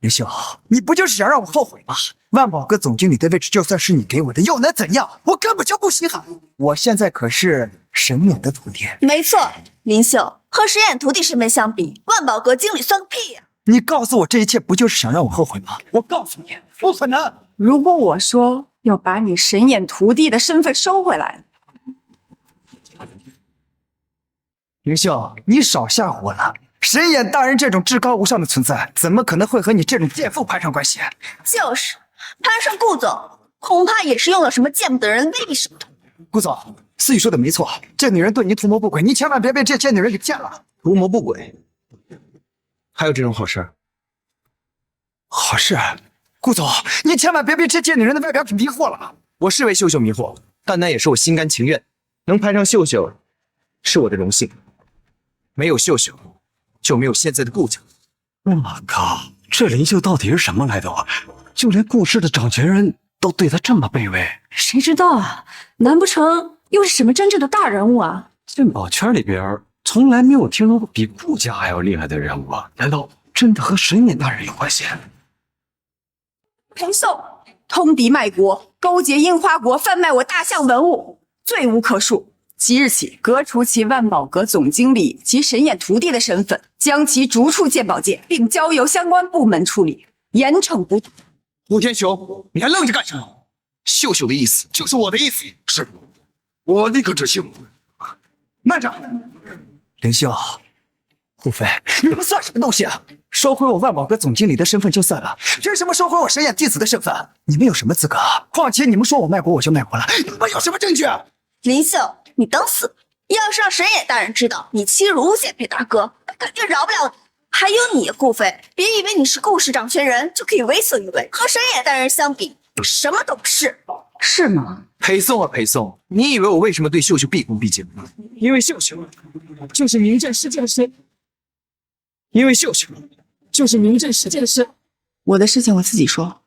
林秀，你不就是想让我后悔吗？万宝阁总经理的位置就算是你给我的，又能怎样？我根本就不稀罕。我现在可是神眼的徒弟。没错，林秀和神眼徒弟身份相比，万宝阁经理算个屁呀！你告诉我这一切不就是想让我后悔吗？我告诉你，不可能。如果我说要把你神眼徒弟的身份收回来，林秀，你少吓唬我了。神眼大人这种至高无上的存在，怎么可能会和你这种贱妇攀上关系？就是攀上顾总，恐怕也是用了什么见不得人的威力手段。顾总，思雨说的没错，这女人对你图谋不轨，你千万别被这贱女人给骗了。图谋不轨，还有这种好事？好事？顾总，你千万别被这贱女人的外表给迷惑了。我是为秀秀迷惑，但那也是我心甘情愿。能攀上秀秀，是我的荣幸。没有秀秀，就没有现在的顾家。我靠，这林秀到底是什么来头啊？就连顾氏的掌权人都对他这么卑微，谁知道啊？难不成又是什么真正的大人物啊？鉴宝圈里边从来没有听说过比顾家还要厉害的人物啊！难道真的和神眼大人有关系？裴宋通敌卖国，勾结樱花国，贩卖我大象文物，罪无可恕。即日起，革除其万宝阁总经理及神眼徒弟的身份，将其逐出鉴宝界，并交由相关部门处理，严惩不贷。胡天雄，你还愣着干什么？秀秀的意思就是我的意思。是，我立刻执行。慢着，林秀，顾飞，你们算什么东西啊？收回我万宝阁总经理的身份就算了，凭什么收回我神眼弟子的身份？你们有什么资格？况且你们说我卖国我就卖国了，你们有什么证据？林秀，你等死！要是让神眼大人知道你欺辱诬陷裴大哥，那肯定饶不了你。还有你，顾飞，别以为你是顾氏掌权人就可以为所欲为，和神眼大人相比，你什么都不是。是吗？裴宋啊裴宋，你以为我为什么对秀秀毕恭毕敬？因为秀秀就是名震世界的神，因为秀秀就是名震世界的神。我的事情我自己说。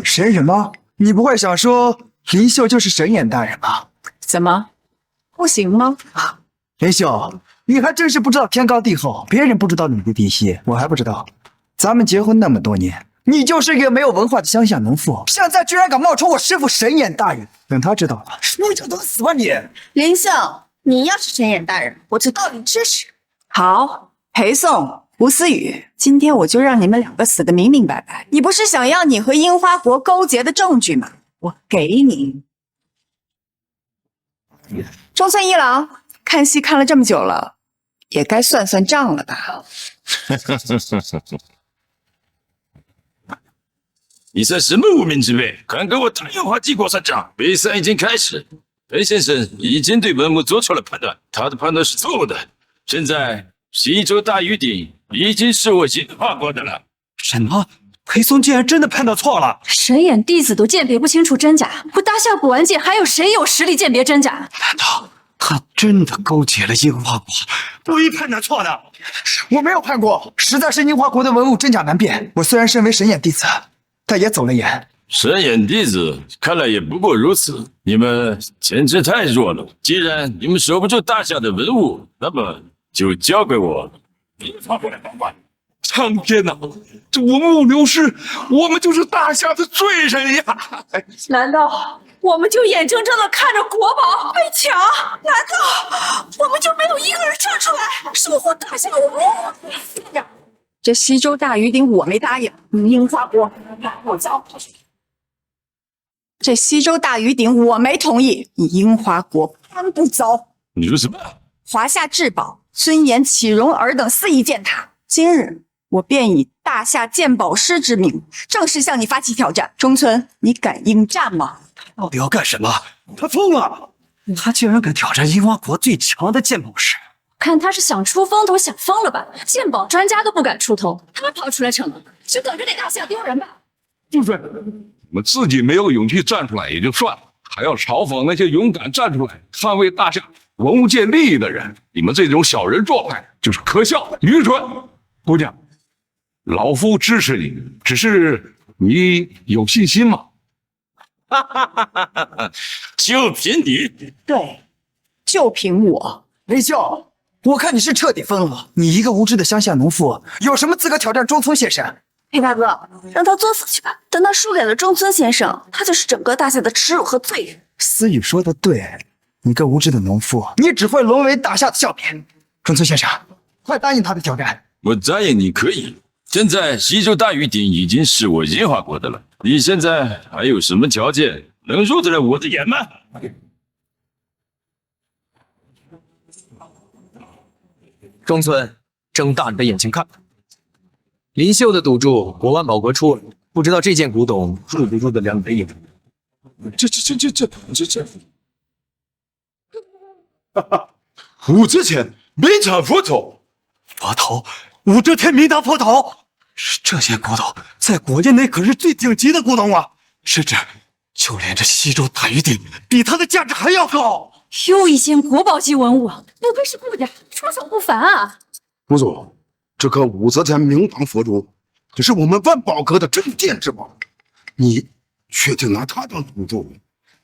神人吗？你不会想说林秀就是神眼大人吧？怎么，不行吗？林秀，你还真是不知道天高地厚，别人不知道你的底细，我还不知道。咱们结婚那么多年，你就是一个没有文化的乡下农妇，现在居然敢冒充我师父神眼大人，等他知道了，你就等死吧你！林秀，你要是神眼大人，我就告你指使。好，裴宋、吴思雨，今天我就让你们两个死得明明白白。你不是想要你和樱花国勾结的证据吗？我给你。中村一郎，看戏看了这么久了，也该算算账了吧？你算什么无名之辈？敢给我打电话记过算账？比赛已经开始，裴先生已经对文物做出了判断，他的判断是错误的。现在西周大禹鼎已经是我进化过的了。什么？裴松竟然真的判断错了？神眼弟子都鉴别不清楚真假，我大夏古玩界还有谁有实力鉴别真假？难道他真的勾结了樱花国？故意判断错的？我没有判过，实在是樱花国的文物真假难辨。我虽然身为神眼弟子，但也走了眼。神眼弟子看来也不过如此，你们简直太弱了。既然你们守不住大夏的文物，那么就交给我樱花国来保管。苍天呐，这文物流失，我们就是大夏的罪人呀！难道我们就眼睁睁的看着国宝被抢？难道我们就没有一个人站出来守护大夏文物？这西周大禹鼎我没答应，你樱花国我交。这西周大禹鼎我没同意，你樱花国搬不走。你说什么？华夏至宝、尊严、启荣尔等4亿践踏，今日我便以大夏鉴宝师之名，正式向你发起挑战。中村，你敢应战吗？到底要干什么？他疯了！他竟然敢挑战樱花国最强的鉴宝师！看他是想出风头，想疯了吧？鉴宝专家都不敢出头，他跑出来逞能，就等着给大夏丢人吧！住嘴！我们自己没有勇气站出来也就算了，还要嘲讽那些勇敢站出来捍卫大夏文物界利益的人。你们这种小人状态就是可笑、愚蠢。姑娘，老夫支持你，只是你有信心吗？哈哈哈哈哈！就凭你？对，就凭我。雷笑，我看你是彻底疯了！你一个无知的乡下农妇，有什么资格挑战中村先生？裴大哥，让他作死去吧。等他输给了中村先生，他就是整个大夏的耻辱和罪人。思雨说的对，你个无知的农妇，你只会沦为大夏的笑柄。中村先生，快答应他的挑战。我答应你可以。现在西周大禹鼎已经是我樱花国的了，你现在还有什么条件能入得了我的眼吗？中村，睁大你的眼睛看！林秀的赌注，我万宝国出了，不知道这件古董入不入得了你的眼？这，哈哈！5之前没产佛头，佛头，武则天没拿佛头。这件古董在国界内可是最顶级的古董啊，甚至就连这西周大禹鼎比它的价值还要高。又一件国宝级文物，不愧是顾家，出手不凡啊！谷主，这颗武则天明堂佛珠，可是我们万宝阁的镇店之宝，你确定拿它当赌注？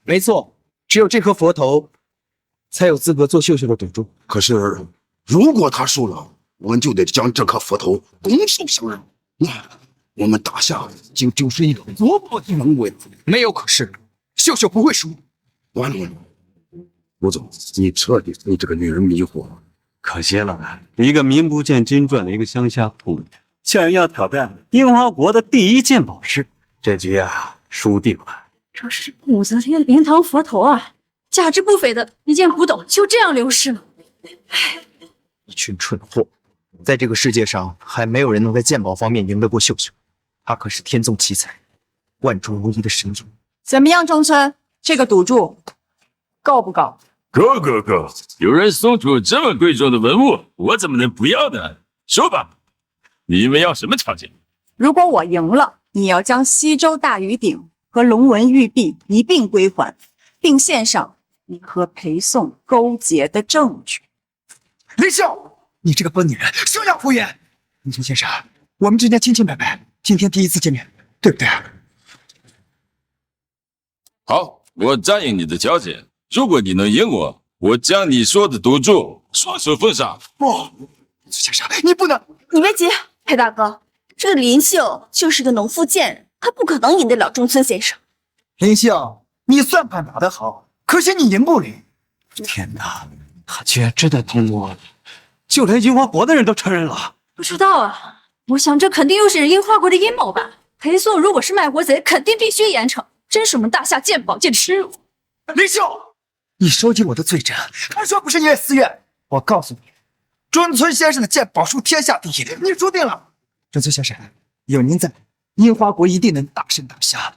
没错，只有这颗佛头，才有资格做秀秀的赌注。可是，如果他输了，我们就得将这颗佛头拱手相让，那我们大夏就是一个国宝级文物。没有可是，秀秀不会输。完了，吴总，你彻底被这个女人迷惑了。可惜了，一个名不见经传的一个乡下妇女，竟然要挑战樱花国的第一鉴宝师，这局啊，输定了。这是武则天灵堂佛头啊，价值不菲的一件古董就这样流失了。一群蠢货，在这个世界上还没有人能在鉴宝方面赢得过秀秀，她可是天纵奇才，万中无一的神人。怎么样，中村？这个赌注够不够？够！有人送出这么贵重的文物，我怎么能不要呢？说吧，你们要什么条件？如果我赢了，你要将西周大禹鼎和龙纹玉璧一并归还，并献上你和裴宋勾结的证据。林笑，你这个笨女人，休要胡言！林冲先生，我们之间清清白白，今天第一次见面，对不对？好，我答应你的条件。如果你能赢我，我将你说的赌注双手奉上。不，先生，你不能！你别急，裴大哥，这个林秀就是个农妇贱人，她不可能赢得了中村先生。林秀，你算盘打得好，可惜你赢不了。天哪，他居然真的通过了，就连樱花国的人都承认了。不知道啊，我想这肯定又是樱花国的阴谋吧。裴宋如果是卖国贼，肯定必须严惩，真是我们大夏鉴宝界的耻辱。林秀，你收集我的罪证，还说不是因为私怨。我告诉你，中村先生的鉴宝术天下第一，你输定了。中村先生，有您在，樱花国一定能大胜大夏，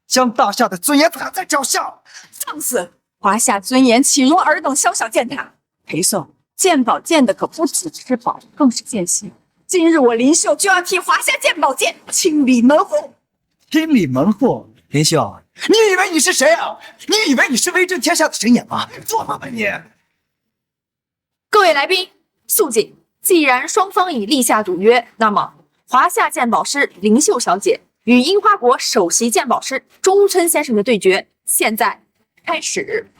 将大夏的尊严踩在脚下。放肆！华夏尊严岂容尔等宵小践踏？裴宋，鉴宝鉴的可不只是宝，更是剑心。今日我林秀就要替华夏鉴宝界清理门户。清理门户，林秀，你以为你是谁啊？你以为你是威震天下的神眼吗？做梦吧你！各位来宾，肃静！既然双方已立下赌约，那么华夏鉴宝师林秀小姐与樱花国首席鉴宝师中村先生的对决，现在开始。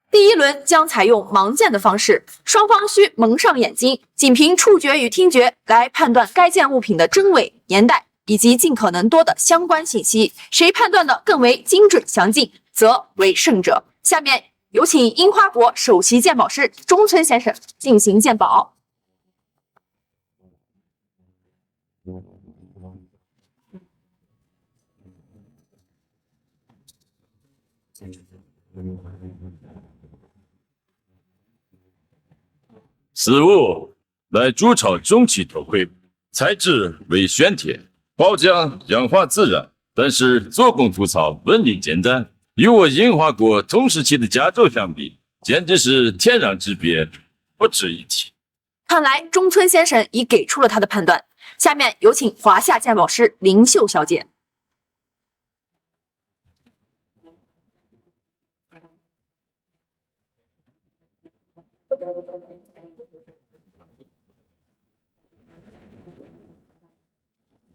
第第一轮将采用盲鉴的方式，双方需蒙上眼睛，仅凭触觉与听觉来判断该件物品的真伪、年代以及尽可能多的相关信息，谁判断的更为精准详尽，则为胜者。下面有请樱花国首席鉴宝师中村先生进行鉴宝。此物乃筑巢中期头盔，材质为玄铁，包浆氧化自然，但是做工粗糙，纹理简单，与我樱花国同时期的甲胄相比，简直是天壤之别，不值一提。看来中村先生已给出了他的判断。下面有请华夏鉴宝师林秀小姐。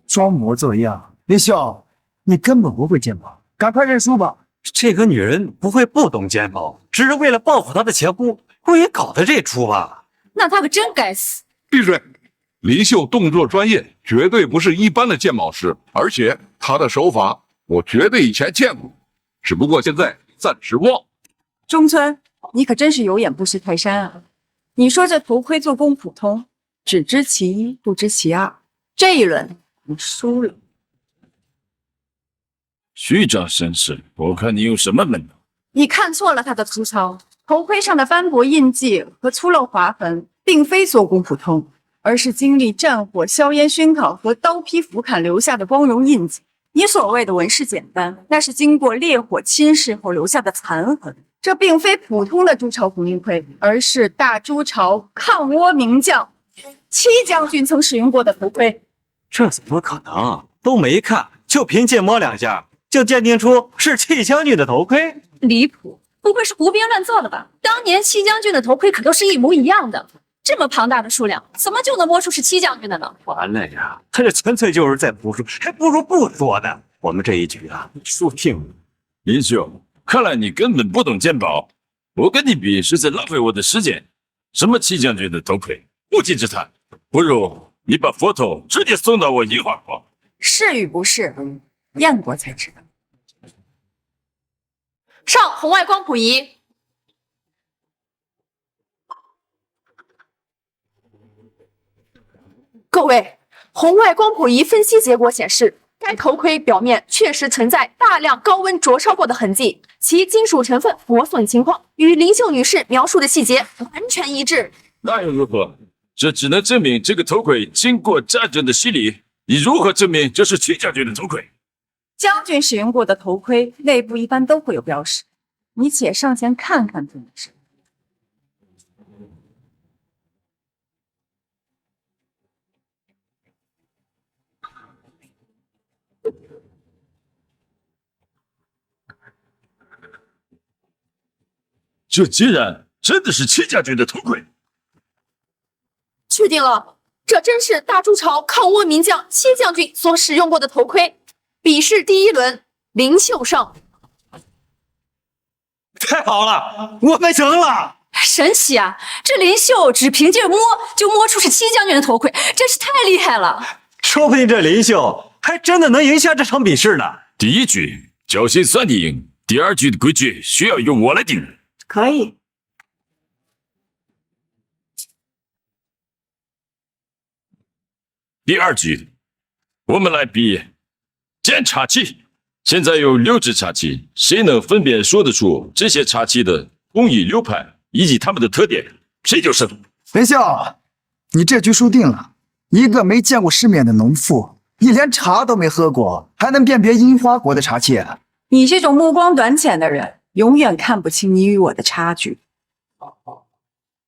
装模作样，林秀，你根本不会鉴宝，赶快认输吧。这个女人不会不懂鉴宝，只是为了报复她的前夫，故意搞的这出吧？那他可真该死！闭嘴！林秀动作专业，绝对不是一般的鉴宝师，而且他的手法我绝对以前见过，只不过现在暂时忘。中村，你可真是有眼不识泰山啊！你说这头盔做工普通，只知其一不知其二，这一轮你输了。虚张声势，我看你有什么门道？你看错了他的粗糙，头盔上的斑驳印记和粗陋划痕，并非做工普通，而是经历战火、硝烟熏烤和刀劈斧砍留下的光荣印记。你所谓的纹饰简单，那是经过烈火侵蚀后留下的残痕。这并非普通的朱朝古灵盔，而是大朱朝抗倭名将戚将军曾使用过的头盔。这怎么可能？都没看，就凭借摸两下，就鉴定出是戚将军的头盔？离谱！不会是胡编乱造的吧？当年戚将军的头盔可都是一模一样的，这么庞大的数量，怎么就能摸出是戚将军的呢？完了呀，他这纯粹就是在胡说，还不如不说呢。我们这一局啊，输定了。林秀，看来你根本不懂鉴宝，我跟你比是在浪费我的时间。什么戚将军的头盔，无稽之谈，不如你把佛头直接送到我樱花国。是与不是，燕国才知道。上红外光谱仪。各位，红外光谱仪分析结果显示，该头盔表面确实存在大量高温灼烧过的痕迹，其金属成分磨损情况与林秀女士描述的细节完全一致。那又如何？这只能证明这个头盔经过战争的洗礼。你如何证明这是戚将军的头盔？将军使用过的头盔内部一般都会有标识，你且上前看看就没事。这竟然真的是戚将军的头盔！确定了，这真是大朱朝抗倭名将戚将军所使用过的头盔。比试第一轮，林秀胜。太好了，我们赢了！神奇啊！这林秀只凭借摸就摸出是戚将军的头盔，真是太厉害了。说不定这林秀还真的能赢下这场比试呢。第一局侥幸算你赢，第二局的规矩需要由我来定。可以。第二局，我们来比鉴茶器。现在有6支茶器，谁能分别说得出这些茶器的工艺流派以及它们的特点，谁就胜。林秀，你这局输定了。一个没见过世面的农妇，你连茶都没喝过，还能辨别樱花国的茶器？你这种目光短浅的人，永远看不清你与我的差距。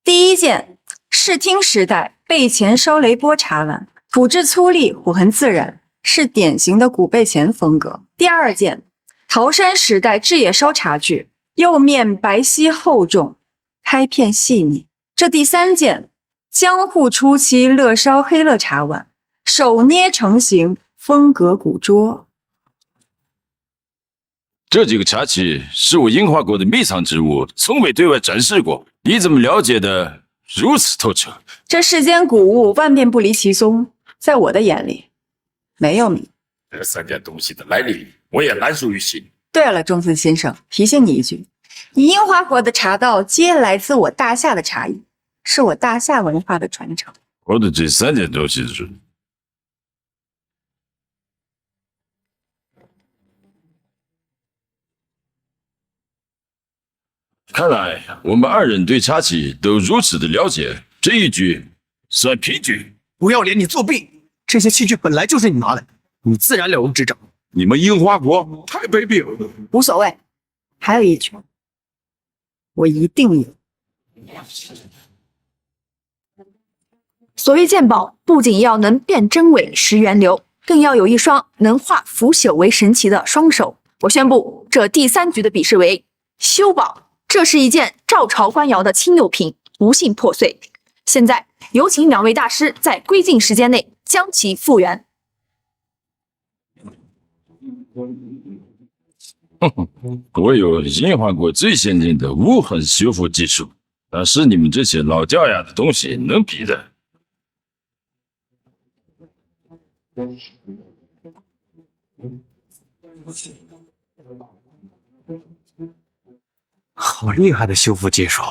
第一件，视听时代贝前烧雷波茶碗，土质粗粝，虎痕自然，是典型的古贝前风格。第二件，桃山时代制野烧茶具，釉面白皙厚重，开片细腻。这第三件，江户初期乐烧黑乐茶碗，手捏成型，风格古拙。这几个茶器是我樱花国的秘藏之物，从未对外展示过。你怎么了解的如此透彻？这世间古物万变不离其宗，在我的眼里，没有谜。这3件东西的来历，我也难述于心。对了，中村先生，提醒你一句，你樱花国的茶道皆来自我大夏的茶艺，是我大夏文化的传承。我的这3件东西是。看来我们2人对茶器都如此的了解，这一局算平局。不要脸，你作弊！这些器具本来就是你拿来的，你自然了如指掌。你们樱花国太卑鄙了。无所谓，还有一局，我一定赢。所谓鉴宝，不仅要能辨真伪、识源流，更要有一双能化腐朽为神奇的双手。我宣布，这第3局的比试为修宝。这是一件赵朝官窑的青釉品，无性破碎。现在有请2位大师在规定时间内将其复原。我有樱花国最先进的无痕修复技术，但是你们这些老掉牙的东西能比的？好厉害的修复技术，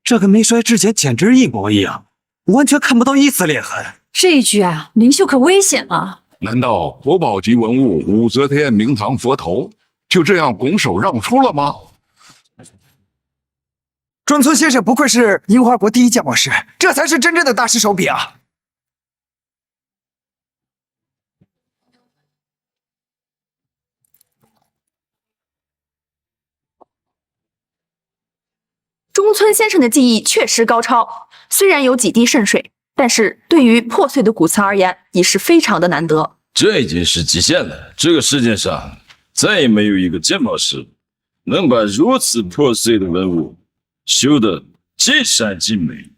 这跟没摔之前简直一模一样，完全看不到一丝裂痕。这一局啊，灵秀可危险了。难道国宝级文物武则天明堂佛头就这样拱手让出了吗？中村先生不愧是樱花国第一鉴宝师，这才是真正的大师手笔啊！中村先生的技艺确实高超，虽然有几滴渗水，但是对于破碎的古瓷而言，已是非常的难得。这已经是极限了，这个世界上再也没有一个鉴宝师能把如此破碎的文物修得尽善尽美。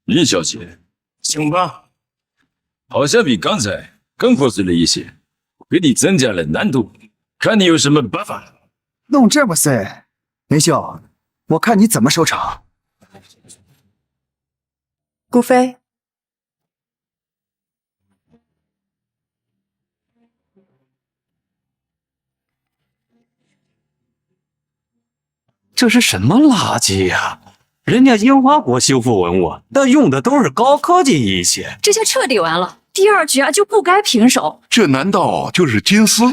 林小姐，行吧？好像比刚才更破碎了一些，给你增加了难度，看你有什么办法。弄这么碎，林秀，我看你怎么收场。顾飞，这是什么垃圾呀？人家樱花国修复文物，但用的都是高科技仪器。这下彻底完了，第2局啊就不该平手。这难道就是金丝？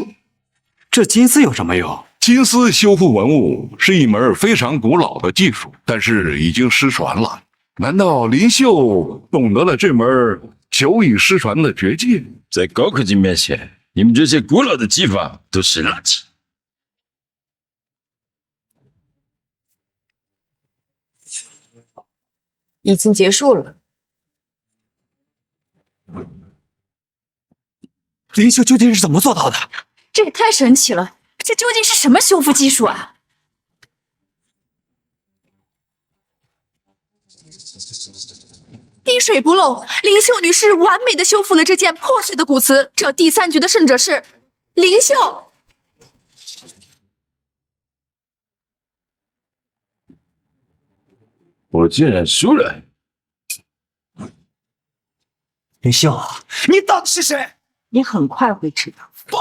这金丝有什么用？金丝修复文物是一门非常古老的技术，但是已经失传了。难道林秀懂得了这门久已失传的绝技？在高科技面前，你们这些古老的技法都是垃圾。已经结束了。林秀究竟是怎么做到的？这也太神奇了，这究竟是什么修复技术啊？滴水不漏，林秀女士完美的修复了这件破碎的古瓷。这第3局的胜者是林秀。我竟然输了！林秀，你到底是谁？你很快会知道。不，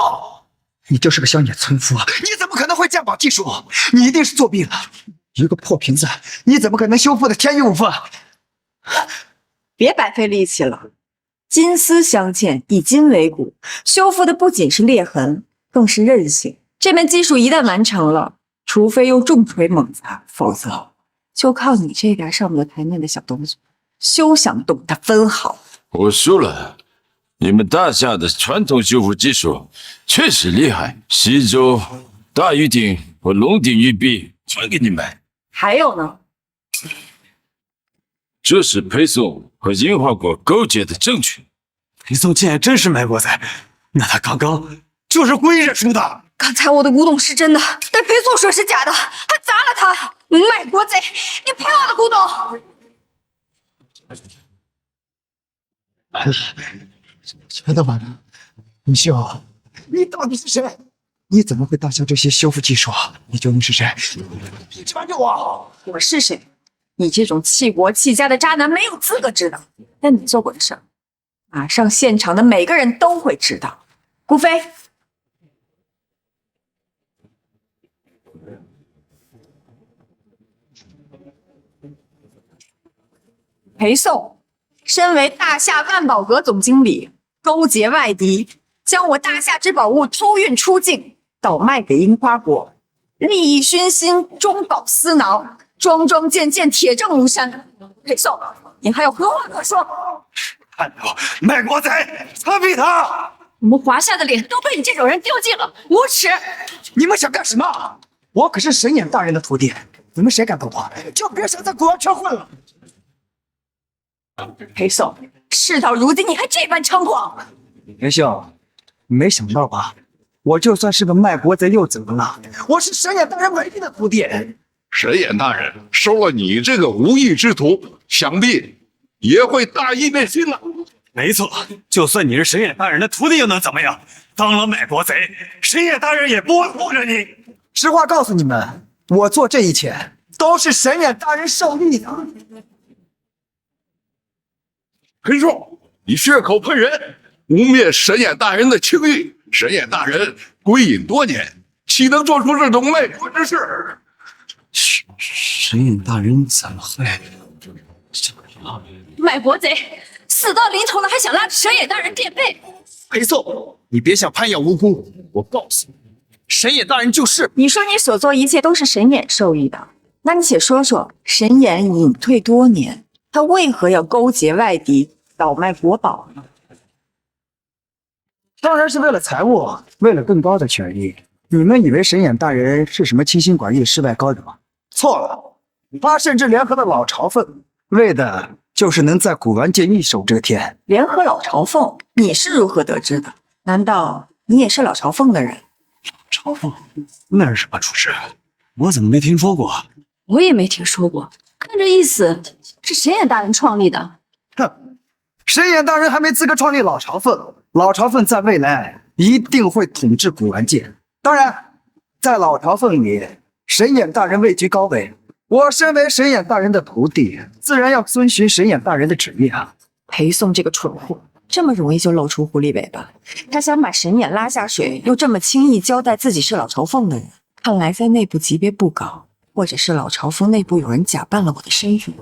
你就是个乡野村夫，你怎么可能会鉴宝技术？你一定是作弊了。一个破瓶子，你怎么可能修复的天衣无缝？别白费力气了，金丝镶嵌，以金为骨，修复的不仅是裂痕，更是韧性。这门技术一旦完成了，除非用重锤猛砸，否则就靠你这点上不了台面的小东西，休想动它分毫。我输了，你们大夏的传统修复技术确实厉害，西周大玉鼎和龙鼎玉璧传给你们。还有呢？这是裴松和樱花国勾结的证据。裴松竟然真是卖国贼，那他刚刚就是故意认输的。刚才我的古董是真的，但裴松说是假的，还砸了他！卖国贼，你赔我的古董！全都完了，林秀，你到底是谁？你怎么会大下这些修复技术啊？你究竟是谁？你传给我！我是谁？你这种弃国弃家的渣男没有资格知道，但你做过的事儿，马上现场的每个人都会知道。顾飞，裴颂，身为大夏万宝阁总经理，勾结外敌，将我大夏之宝物偷运出境，倒卖给樱花国，利益熏心，中饱私囊，桩桩件件，铁证如山。裴颂，你还有何话可说？看到卖国贼，枪毙他！我们华夏的脸都被你这种人丢尽了，无耻！你们想干什么？我可是神眼大人的徒弟，你们谁敢动我，就别想在古玩圈混了。裴颂，事到如今你还这般猖狂！元秀，你没想到吧？我就算是个卖国贼又怎么了？我是神眼大人唯一的徒弟。神眼大人收了你这个无义之徒，想必也会大义灭亲了。没错，就算你是神眼大人的徒弟，又能怎么样？当了卖国贼，神眼大人也不会护着你。实话告诉你们，我做这一切都是神眼大人授意的。裴硕，你血口喷人，污蔑神眼大人的清誉。神眼大人归隐多年，岂能做出这种卖国之事？神眼大人怎么会？卖国贼，死到临头了还想拉着神野大人垫背？裴颂，你别想攀咬无辜。我告诉你，神眼大人就是。你说你所做一切都是神眼授意的，那你且说说，神眼隐退多年，他为何要勾结外敌，倒卖国宝呢？当然是为了财物，为了更高的权益。你们以为神眼大人是什么清心寡欲的世外高人吗？错了，他甚至联合了老朝奉，为的就是能在古玩界一手遮天。联合老朝奉，你是如何得知的？难道你也是老朝奉的人？朝奉那是什么出事？我怎么没听说过？我也没听说过，看这意思是神眼大人创立的。哼，神眼大人还没资格创立老朝奉，老朝奉在未来一定会统治古玩界。当然，在老朝奉里，神眼大人位居高位。我身为神眼大人的徒弟，自然要遵循神眼大人的旨意啊。裴颂这个蠢货，这么容易就露出狐狸尾巴，他想把神眼拉下水，又这么轻易交代自己是老朝奉的人，看来在内部级别不高，或者是老朝奉内部有人假扮了我的身份。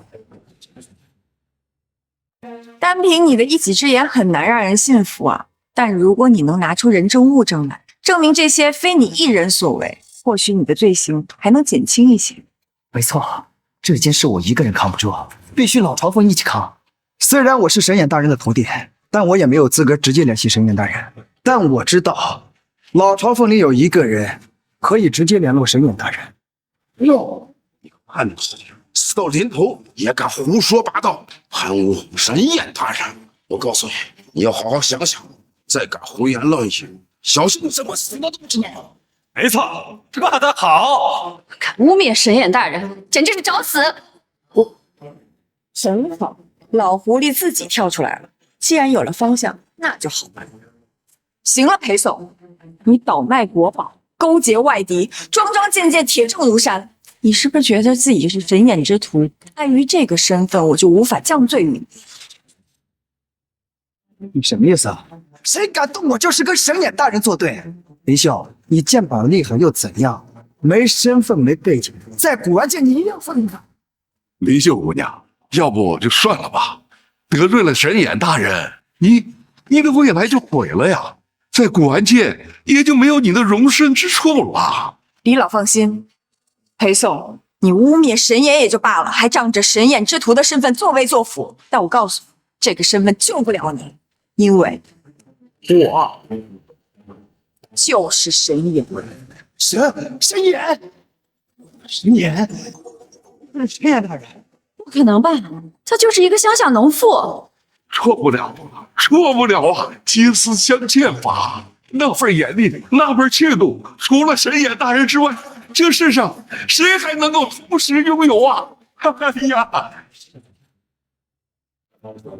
单凭你的一己之言很难让人信服啊，但如果你能拿出人证物证来，证明这些非你一人所为，或许你的罪行还能减轻一些。没错，这件事我一个人扛不住，必须老朝奉一起扛。虽然我是神眼大人的徒弟，但我也没有资格直接联系神眼大人。但我知道，老朝奉里有一个人可以直接联络神眼大人。哟，你个叛徒，死到临头也敢胡说八道，贪污神眼大人！我告诉你，你要好好想想，再敢胡言乱语，小心怎么死的都不知道。没错，骂得好！敢污蔑神眼大人，简直是找死！很好，老狐狸自己跳出来了。既然有了方向，那就好办。行了，裴颂，你倒卖国宝，勾结外敌，桩桩件件，铁证如山。你是不是觉得自己是神眼之徒？碍于这个身份，我就无法降罪于你。你什么意思啊？谁敢动我，就是跟神眼大人作对。林秀，你剑法厉害又怎样？没身份没背景，在古玩界你一样混的。林秀姑娘，要不就算了吧，得罪了神眼大人，你的未来就毁了呀，在古玩界也就没有你的容身之处了。李老放心，裴颂，你污蔑神眼也就罢了，还仗着神眼之徒的身份作威作福。但我告诉你，这个身份救不了你，因为我就是神眼。神眼，神眼大人，不可能吧？他就是一个乡下农妇。错不了啊！街私相见法，那份严厉，那份气度，除了神眼大人之外，这世上谁还能够同时拥有啊？哎呀！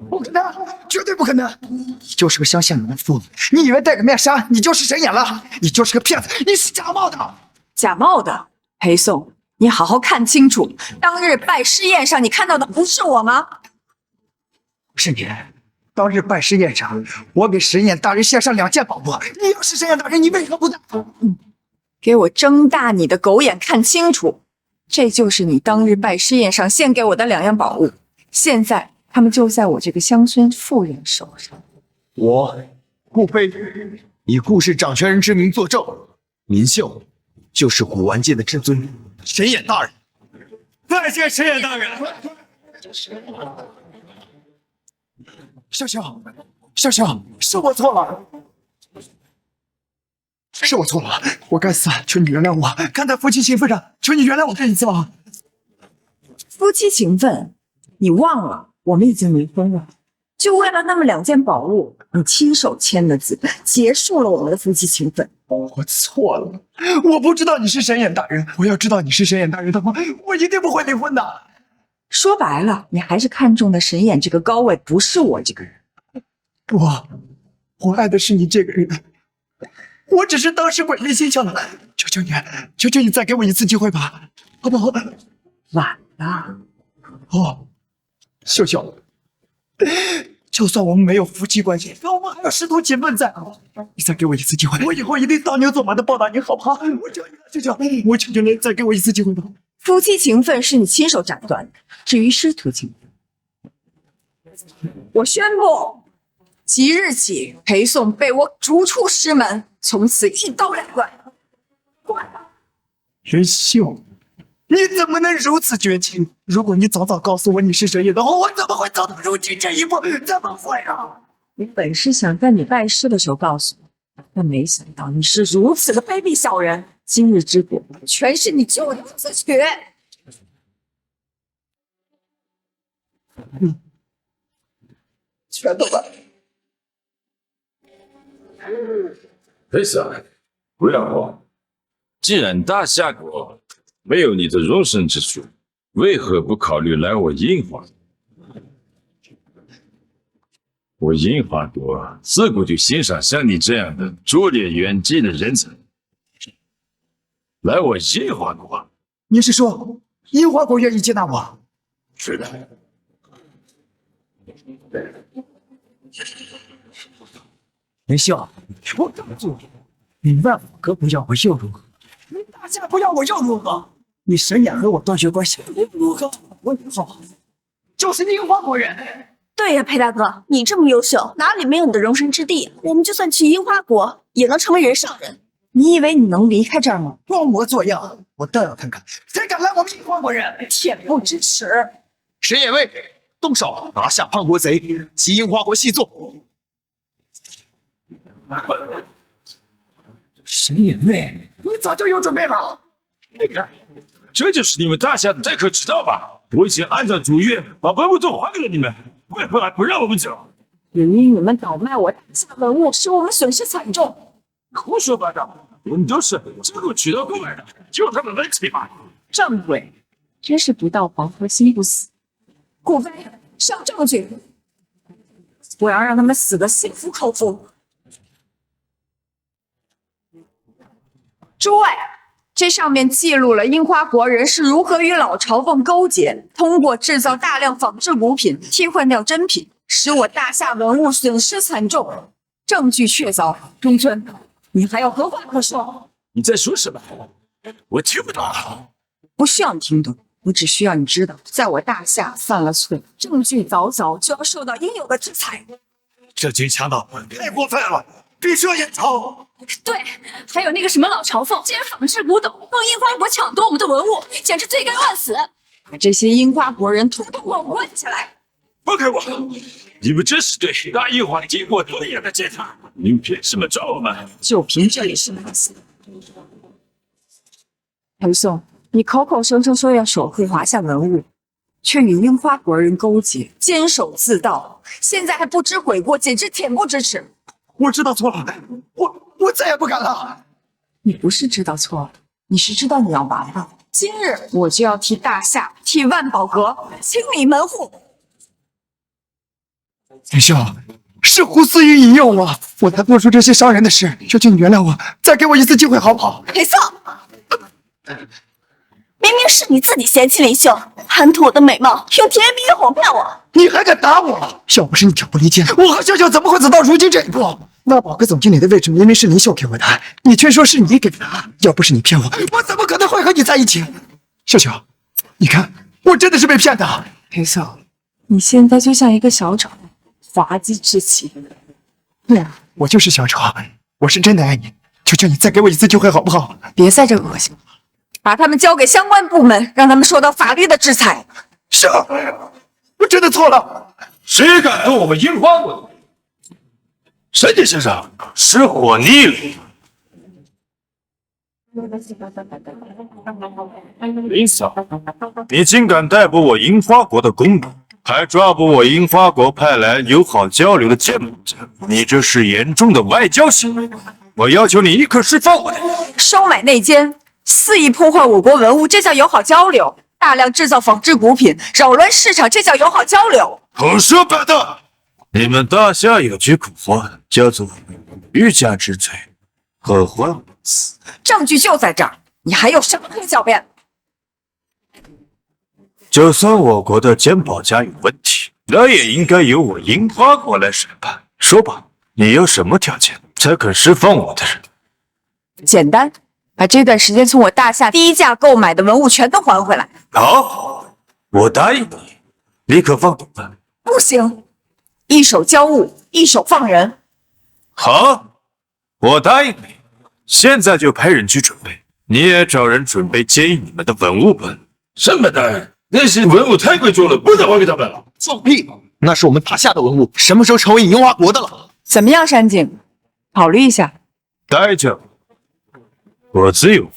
不可能，绝对不可能！你就是个乡下农妇，你以为戴个面纱你就是神眼了？你就是个骗子，你是假冒的！假冒的，裴颂，你好好看清楚，当日拜师宴上你看到的不是我吗？是你。当日拜师宴上，我给神眼大人献上2件宝物，你要是神眼大人，你为何不带？给我睁大你的狗眼看清楚，这就是你当日拜师宴上献给我的2样宝物，现在他们就在我这个乡村妇人手上。我顾飞以顾氏掌权人之名作证，林秀就是古玩界的至尊神眼大人。再见，神眼大人。笑笑，笑笑，是我错了，是我错了，我该死，求你原谅我。看在夫妻情分上，求你原谅我这一次吧。夫妻情分，你忘了我们已经离婚了，就为了那么2件宝物，你亲手签的字，结束了我们的夫妻情分。我错了，我不知道你是神眼大人，我要知道你是神眼大人的话，我一定不会离婚的。说白了，你还是看中的神眼这个高位，不是我这个人。我爱的是你这个人，我只是当时鬼迷心窍了。求求你，求求你再给我一次机会吧，好不好？晚了。秀秀，就算我们没有夫妻关系，但我们还有师徒情分在。你再给我一次机会，我以后一定当牛做马的报答你，好不好？我求你了，秀秀，我求求你再给我一次机会吧。夫妻情分是你亲手斩断的，至于师徒情分，我宣布，即日起裴颂被我逐出师门，从此一刀两断。云秀，你怎么能如此绝情？如果你早早告诉我你是神眼的话，我怎么会走到如今这一步？怎么会啊？你本是想在你拜师的时候告诉我，但没想到你是如此的卑鄙小人。今日之果，全是你咎由自取。全都来。裴桑，不要慌。既然大夏国没有你的容身之处，为何不考虑来我樱花？我樱花国自古就欣赏像你这样的卓越远近的人才。来我樱花国，你是说樱花国愿意接纳我？是的。林秀，我告诉你，你万法阁不要我又如何？你大夏不要我又如何？你神眼和我断绝关系又如何？我以后就是樱花国人。对呀，裴大哥，你这么优秀，哪里没有你的容身之地？我们就算去樱花国，也能成为人上人。你以为你能离开这儿吗？装模作样，我倒要看看谁敢来我们樱花国人！恬不知耻！神眼卫，动手拿下叛国贼，击樱花国细作。神眼卫，你早就有准备了。这就是你们大夏的待客之道吧？我已经按照主约把文物都还给了你们，为何还不让我们走？由于你们倒卖我大夏文物，使我们损失惨重。胡说八道！我们都是自古取到过来的，就他们问题吧。正鬼，真是不到黄河心不死。顾飞，上证据，我要让他们死得心服口服。诸位，这上面记录了樱花国人是如何与老朝奉勾结，通过制造大量仿制古品替换掉真品，使我大夏文物损失惨重，证据确凿。中村，你还有何话可说？你在说什么？我听不懂。不需要你听懂，我只需要你知道，在我大夏犯了错，证据早早就要受到应有的制裁。这群强盗太过分了，必须要严惩。对，还有那个什么老朝奉，竟然仿制古董，用樱花国抢夺我们的文物，简直罪该万死！把这些樱花国人统统给我关起来！放开我！你们这是对大樱花帝国尊严的践踏！你们凭什么抓我们？就凭这里是哪次？裴颂，你口口声声说要守护华夏文物，却与樱花国人勾结，监守自盗，现在还不知悔过，简直恬不知耻！我知道错了，我再也不敢了。你不是知道错了，你是知道你要完了。今日我就要替大夏、替万宝阁清理门户。林秀，是胡思雨引诱我，我才做出这些伤人的事。求求你原谅我，再给我一次机会好不好？裴宋，明明是你自己嫌弃林秀，贪图我的美貌，用甜言蜜语哄骗我。你还敢打我？要不是你挑拨离间，我和秀秀怎么会走到如今这一步？万宝阁总经理的位置明明是林秀给我的，你却说是你给的。要不是你骗我，我怎么可能会和你在一起？秀秀，你看，我真的是被骗的。裴宋，你现在就像一个小丑，滑稽至极。对啊，我就是小丑，我是真的爱你，求求你再给我一次机会好不好？别在这恶心我，把他们交给相关部门，让他们受到法律的制裁。是啊，我真的错了。谁敢动我们樱花国？神剑先生，失火逆了。林嫂，你竟敢逮捕我樱花国的公主，还抓捕我樱花国派来友好交流的剑盟者，你这是严重的外交行为！我要求你立刻释放我的人！收买内奸，肆意破坏我国文物，这叫友好交流；大量制造仿制古品，扰乱市场，这叫友好交流。胡说八道！你们大夏有句古话，叫做“欲加之罪，何患无辞”。证据就在这儿，你还有什么可以狡辩？就算我国的鉴宝家有问题，那也应该由我樱花国来审判。说吧，你有什么条件才肯释放我的人？简单，把这段时间从我大夏低价购买的文物全都还回来。好，我答应你，立刻放我们。不行，一手交物，一手放人。好，我答应你，现在就派人去准备。你也找人准备接应你们的文物本。什么的？那些文物太贵重了，不能还给他们了。放屁！那是我们大夏的文物，什么时候成为樱花国的了？怎么样，山景？考虑一下。代价，我自有。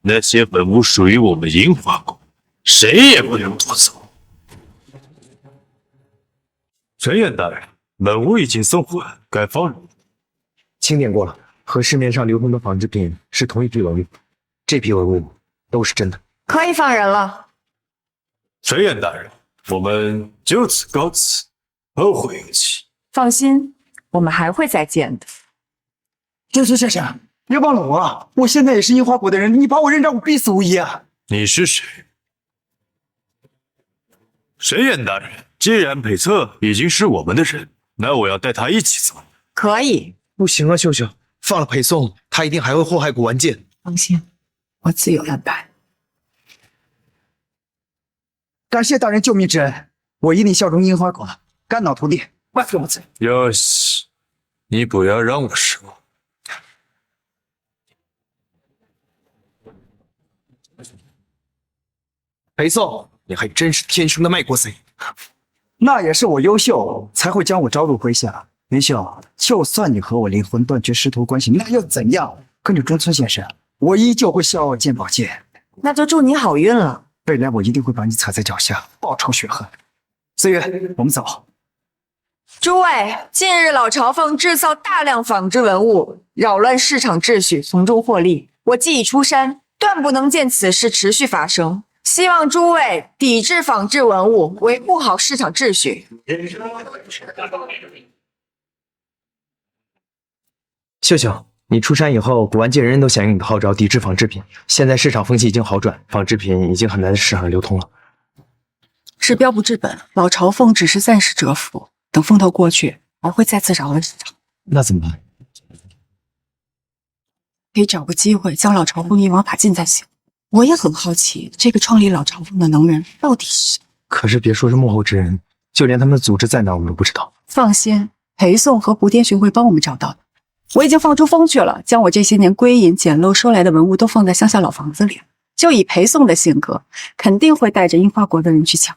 那些文物属于我们樱花国，谁也不能夺走。陈远大人，文物已经送还，该放人。清点过了，和市面上流通的仿制品是同一批文物，这批文物都是真的，可以放人了。陈远大人，我们就此告辞，后会有期。放心，我们还会再见的。真孙先生，别忘了我，我现在也是樱花国的人，你把我认账，我必死无疑啊！你是谁？沈远大人，既然裴策已经是我们的人，那我要带他一起走。可以。不行啊，秀秀，放了裴宋，他一定还会祸害古玩界。放心，我自有安排。感谢大人救命之恩，我一定效忠樱花国，肝脑涂地，万死不辞。哟西，你不要让我失望。裴宋，你还真是天生的卖国贼。那也是我优秀，才会将我招入麾下。林秀，就算你和我灵魂断绝师徒关系，那又怎样？跟着中村先生，我依旧会笑傲鉴宝界。那就祝你好运了。未来我一定会把你踩在脚下，报仇雪恨。思月，我们走。诸位，近日老朝奉制造大量仿制文物，扰乱市场秩序，从中获利。我既已出山，断不能见此事持续发生。希望诸位抵制仿制文物，维护好市场秩序。秀秀，你出山以后，古玩界人人都响应你的号召，抵制仿制品。现在市场风气已经好转，仿制品已经很难在市场流通了。治标不治本，老朝奉只是暂时蛰伏，等风头过去，还会再次扰乱市场。那怎么办？可以找个机会将老朝奉一网打尽才行。我也很好奇，这个创立老朝奉的能人到底是谁？可是别说是幕后之人，就连他们的组织在哪，我们都不知道。放心，裴宋和胡天寻会帮我们找到的。我已经放出风去了，将我这些年归隐捡漏收来的文物都放在乡下老房子里。就以裴宋的性格，肯定会带着樱花国的人去抢。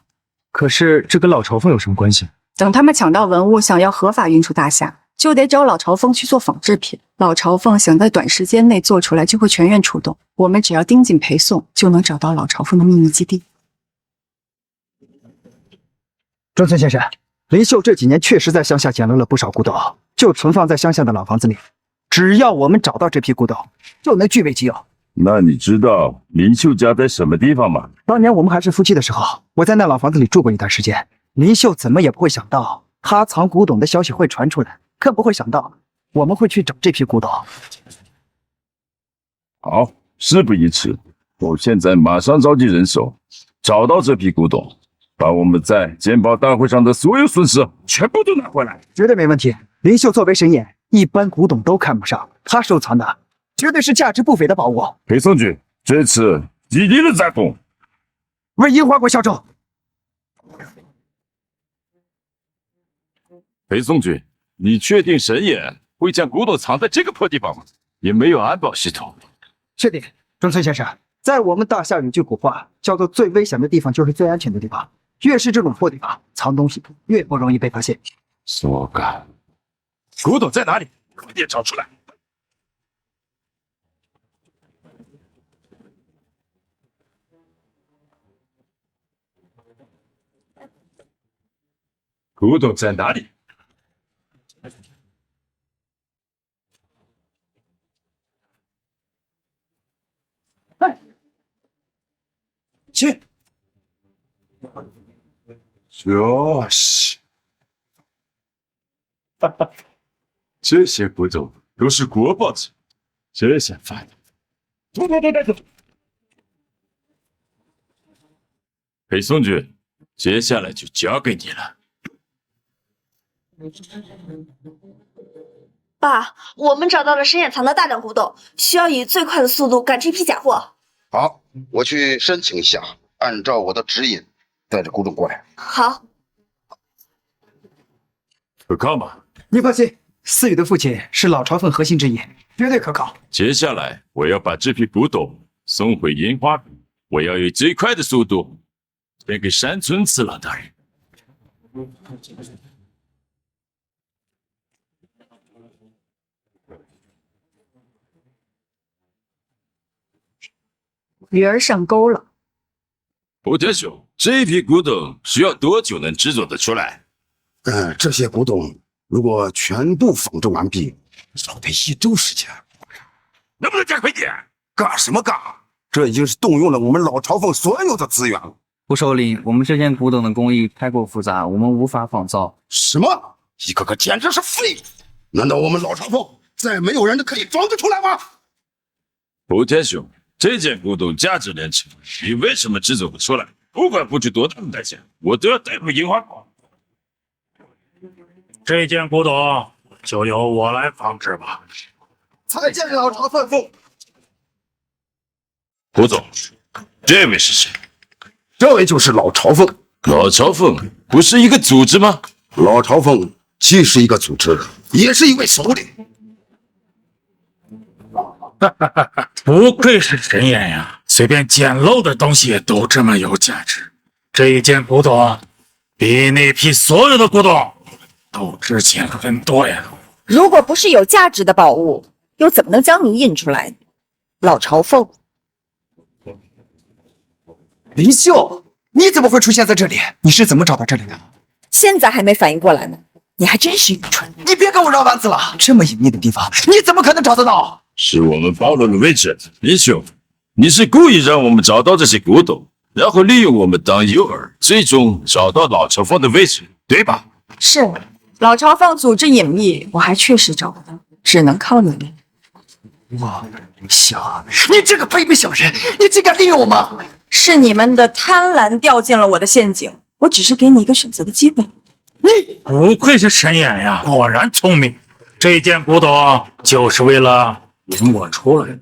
可是这跟老朝奉有什么关系？等他们抢到文物，想要合法运出大夏，就得找老朝奉去做仿制品。老朝奉想在短时间内做出来，就会全员出动。我们只要盯紧裴宋，就能找到老朝奉的秘密基地。中村先生，林秀这几年确实在乡下捡漏了不少古董，就存放在乡下的老房子里。只要我们找到这批古董，就能据为己有。那你知道林秀家在什么地方吗？当年我们还是夫妻的时候，我在那老房子里住过一段时间。林秀怎么也不会想到，他藏古董的消息会传出来，更不会想到我们会去找这批古董。好，事不宜迟，我现在马上召集人手，找到这批古董，把我们在鉴宝大会上的所有损失全部都拿回来。绝对没问题。林秀作为神眼，一般古董都看不上，他收藏的绝对是价值不菲的宝物。裴松君，这次极力的赞同。为樱花国效忠。裴松君，你确定神眼会将古董藏在这个破地方吗？也没有安保系统。确定，中村先生，在我们大夏有句古话，叫做最危险的地方就是最安全的地方。越是这种破地方，藏东西越不容易被发现。说干，古董在哪里？快点找出来！古董在哪里？去。就是这些古董都是国宝级，这下烦了。走！裴松君，接下来就交给你了。爸，我们找到了神眼藏的大量古董，需要以最快的速度赶这批假货。好，我去申请一下，按照我的指引带着古董过来。好，可靠吗？你放心，思雨的父亲是老朝奉核心之一，绝对可靠。接下来我要把这批古董送回樱花谷，我要以最快的速度献给山村次郎大人。鱼儿上钩了。莆田兄，这批古董需要多久能制作得出来？这些古董如果全部仿制完毕，少得1周时间。能不能加快点？干什么干？这已经是动用了我们老朝奉所有的资源了。胡首领，我们这件古董的工艺太过复杂，我们无法仿造。什么？一个个简直是废物！难道我们老朝奉再没有人可以仿制出来吗？莆田兄，这件古董价值连城，你为什么制作不出来？不管付出多大的代价，我都要带回樱花馆。这件古董就由我来仿制吧。参见老朝奉。胡总，这位是谁？这位就是老朝奉。老朝奉不是一个组织吗？老朝奉既是一个组织，也是一位首领。不愧是神眼呀，随便捡漏的东西都这么有价值。这一件古董比那批所有的古董都值钱很多呀。如果不是有价值的宝物，又怎么能将你印出来？老朝奉，林秀，你怎么会出现在这里？你是怎么找到这里的？现在还没反应过来呢，你还真是愚蠢！你别跟我绕弯子了，这么隐秘的地方，你怎么可能找得到？是我们暴露了位置，林兄，你是故意让我们找到这些古董，然后利用我们当诱饵，最终找到老朝奉的位置，对吧？是，老朝奉组织隐秘，我还确实找不到，只能靠你了。哇，小，你这个卑鄙小人，你竟敢利用我吗？是你们的贪婪掉进了我的陷阱，我只是给你一个选择的机会。你不愧是神眼呀，果然聪明。这件古董就是为了引我出来。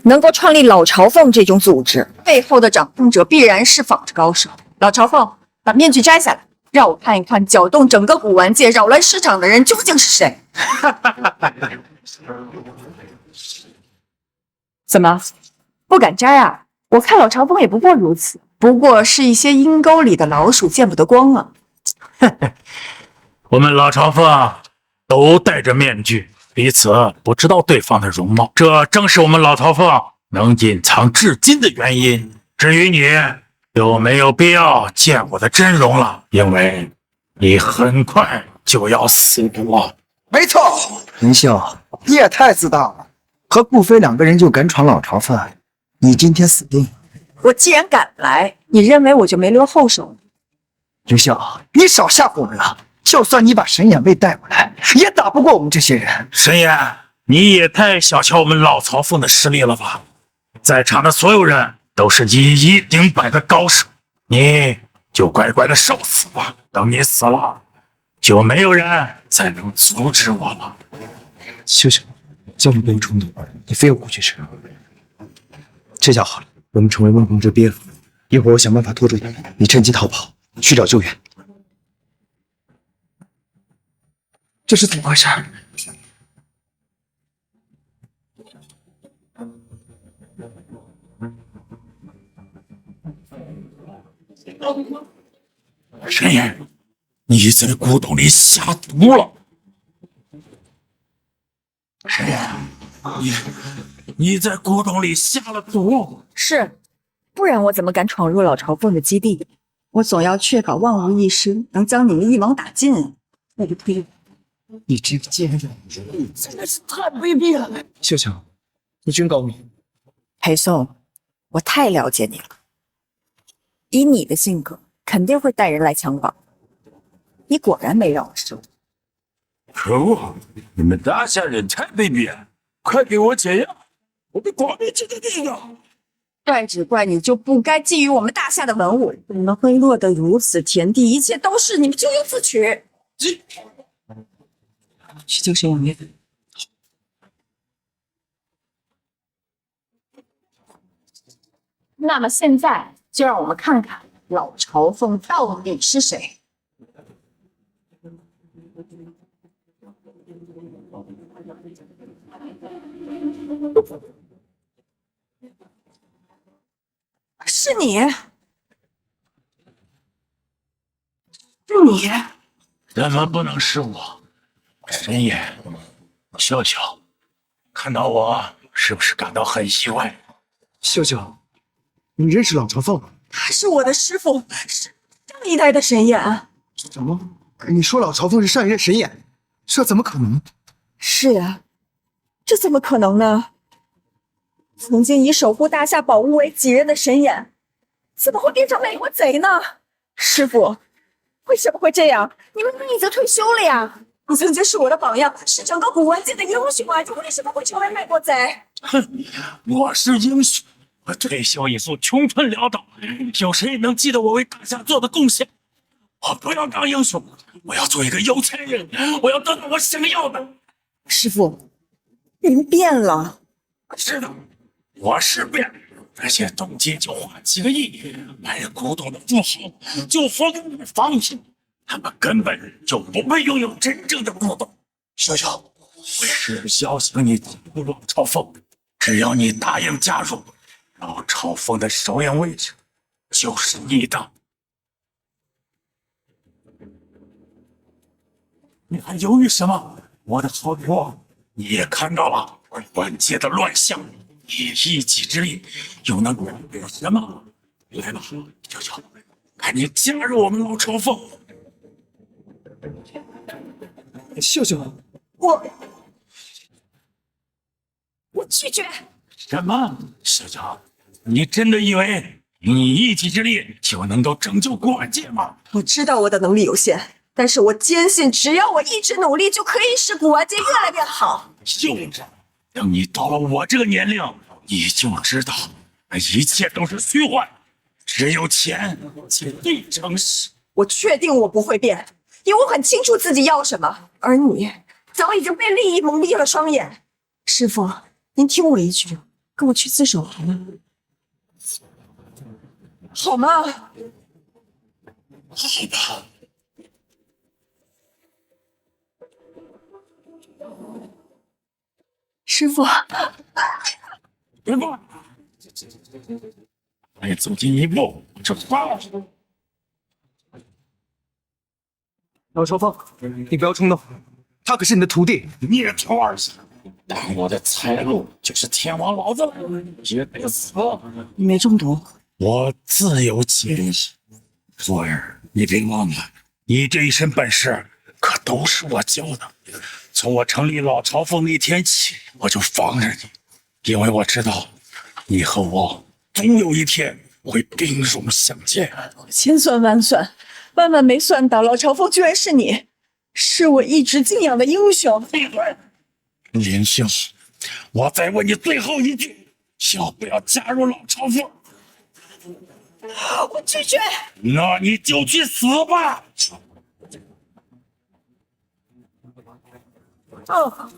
能够创立老朝奉这种组织，背后的掌控者必然是仿制高手。老朝奉，把面具摘下来，让我看一看搅动整个古玩界、扰乱市场的人究竟是谁。怎么，不敢摘啊？我看老朝奉也不过如此，不过是一些阴沟里的老鼠见不得光啊。我们老朝奉都戴着面具，彼此不知道对方的容貌，这正是我们老朝奉能隐藏至今的原因。至于你，就没有必要见我的真容了，因为你很快就要死了。没错，林秀，你也太自大了，和顾飞2个人就敢闯老朝奉，你今天死定了。我既然敢来，你认为我就没留后手？林秀，你少吓唬我们了。就算你把沈衍卫带过来，也打不过我们这些人。沈衍，你也太小瞧我们老曹凤的实力了吧？在场的所有人都是以一顶百的高手，你就乖乖的受死吧。等你死了，就没有人再能阻止我了。秀秀，叫你不用冲动，你非要过去吃。这下好了，我们成为万鹏这边，一会儿我想办法拖住你，你趁机逃跑，去找救援。这是怎么回事？沈衍，你在古董里下毒了。沈衍，你在古董里下了毒。是，不然我怎么敢闯入老朝奉的基地？我总要确保万无一失，能将你们一网打尽。你这个贱人，真的是太卑鄙了！秀秀，你真高明。裴松，我太了解你了。以你的性格，肯定会带人来强绑。你果然没让我失望。可恶！你们大夏人太卑鄙了，快给我解药！我被广灭这个地方。怪只怪你就不该觊觎我们大夏的文物，你们会落得如此田地，一切都是你们咎由自取。去救沈养月。那么现在就让我们看看老朝奉到底是谁。是你，怎么不能是我？沈衍，秀秀，看到我是不是感到很意外？秀秀，你认识老朝奉？他是我的师傅，是上一代的沈衍。什么？你说老朝奉是上一任沈衍？这怎么可能？是啊，这怎么可能呢？曾经以守护大夏宝物为己任的沈衍，怎么会变成美国贼呢？师傅，为什么会这样？你们一则退休了呀！你曾经是我的榜样，是整个古玩界的英雄啊！你为什么会成为美国贼？哼，我是英雄，我退休以后穷困潦倒，有谁能记得我为大夏做的贡献？我不要当英雄，我要做一个有钱人，我要得到我想要的。师傅，您变了。是的，我是变了。那些动机就花几个亿买古董的富豪，就活该买房子，他们根本就不配拥有真正的古董。秀秀，我是邀请你加入老朝奉，只要你答应加入，老朝奉的首演位置就是你的。你还犹豫什么？我的好友，你也看到了官界的乱象，你一己之力又能改变什么？来吧，秀秀，赶紧加入我们老朝奉。秀秀，我拒绝。什么？秀秀，你真的以为你一己之力就能够拯救古玩界吗？我知道我的能力有限，但是我坚信，只要我一直努力，就可以使古玩界越来越好。幼稚！等你到了我这个年龄，你就知道，一切都是虚幻，只有钱才最诚实。我确定我不会变，因为我很清楚自己要什么，而你早已经被利益蒙蔽了双眼。师傅，您听我一句，跟我去自首好吗？好吗？好吧。师傅，别过来！再走近一步，就杀了。老朝奉，你不要冲动，他可是你的徒弟。孽头二字，挡我的财路就是天王老子也得死。你没中毒，我自有其理。福儿，你别忘了，你这一身本事可都是我教的。从我成立老朝奉那天起，我就防着你，因为我知道你和我总有一天会兵戎相见。千算万算，万万没算到老朝奉居然是你。是我一直敬仰的英雄。林星，我再问你最后一句，要不要加入老朝奉？我拒绝。那你就去死吧！哦。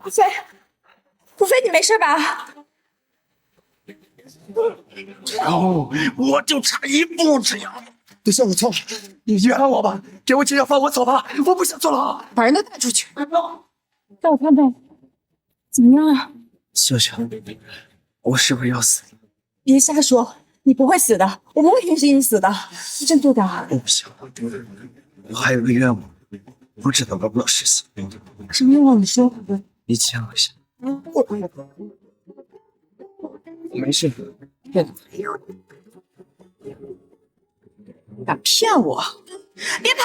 顾飞，顾飞，你没事吧？哦，我就差一步之遥。都算我错了，你原谅我吧，给我解药，放我走吧，我不想坐牢。把人都带出去。让我看看，怎么样啊？秀秀，我是不是要死？别瞎说，你不会死的，我不会允许你死的。振作点。我不行，我还有个愿望，不知道能不能实现。什么愿望？你说。你牵我一下。我没事。敢骗我？别跑！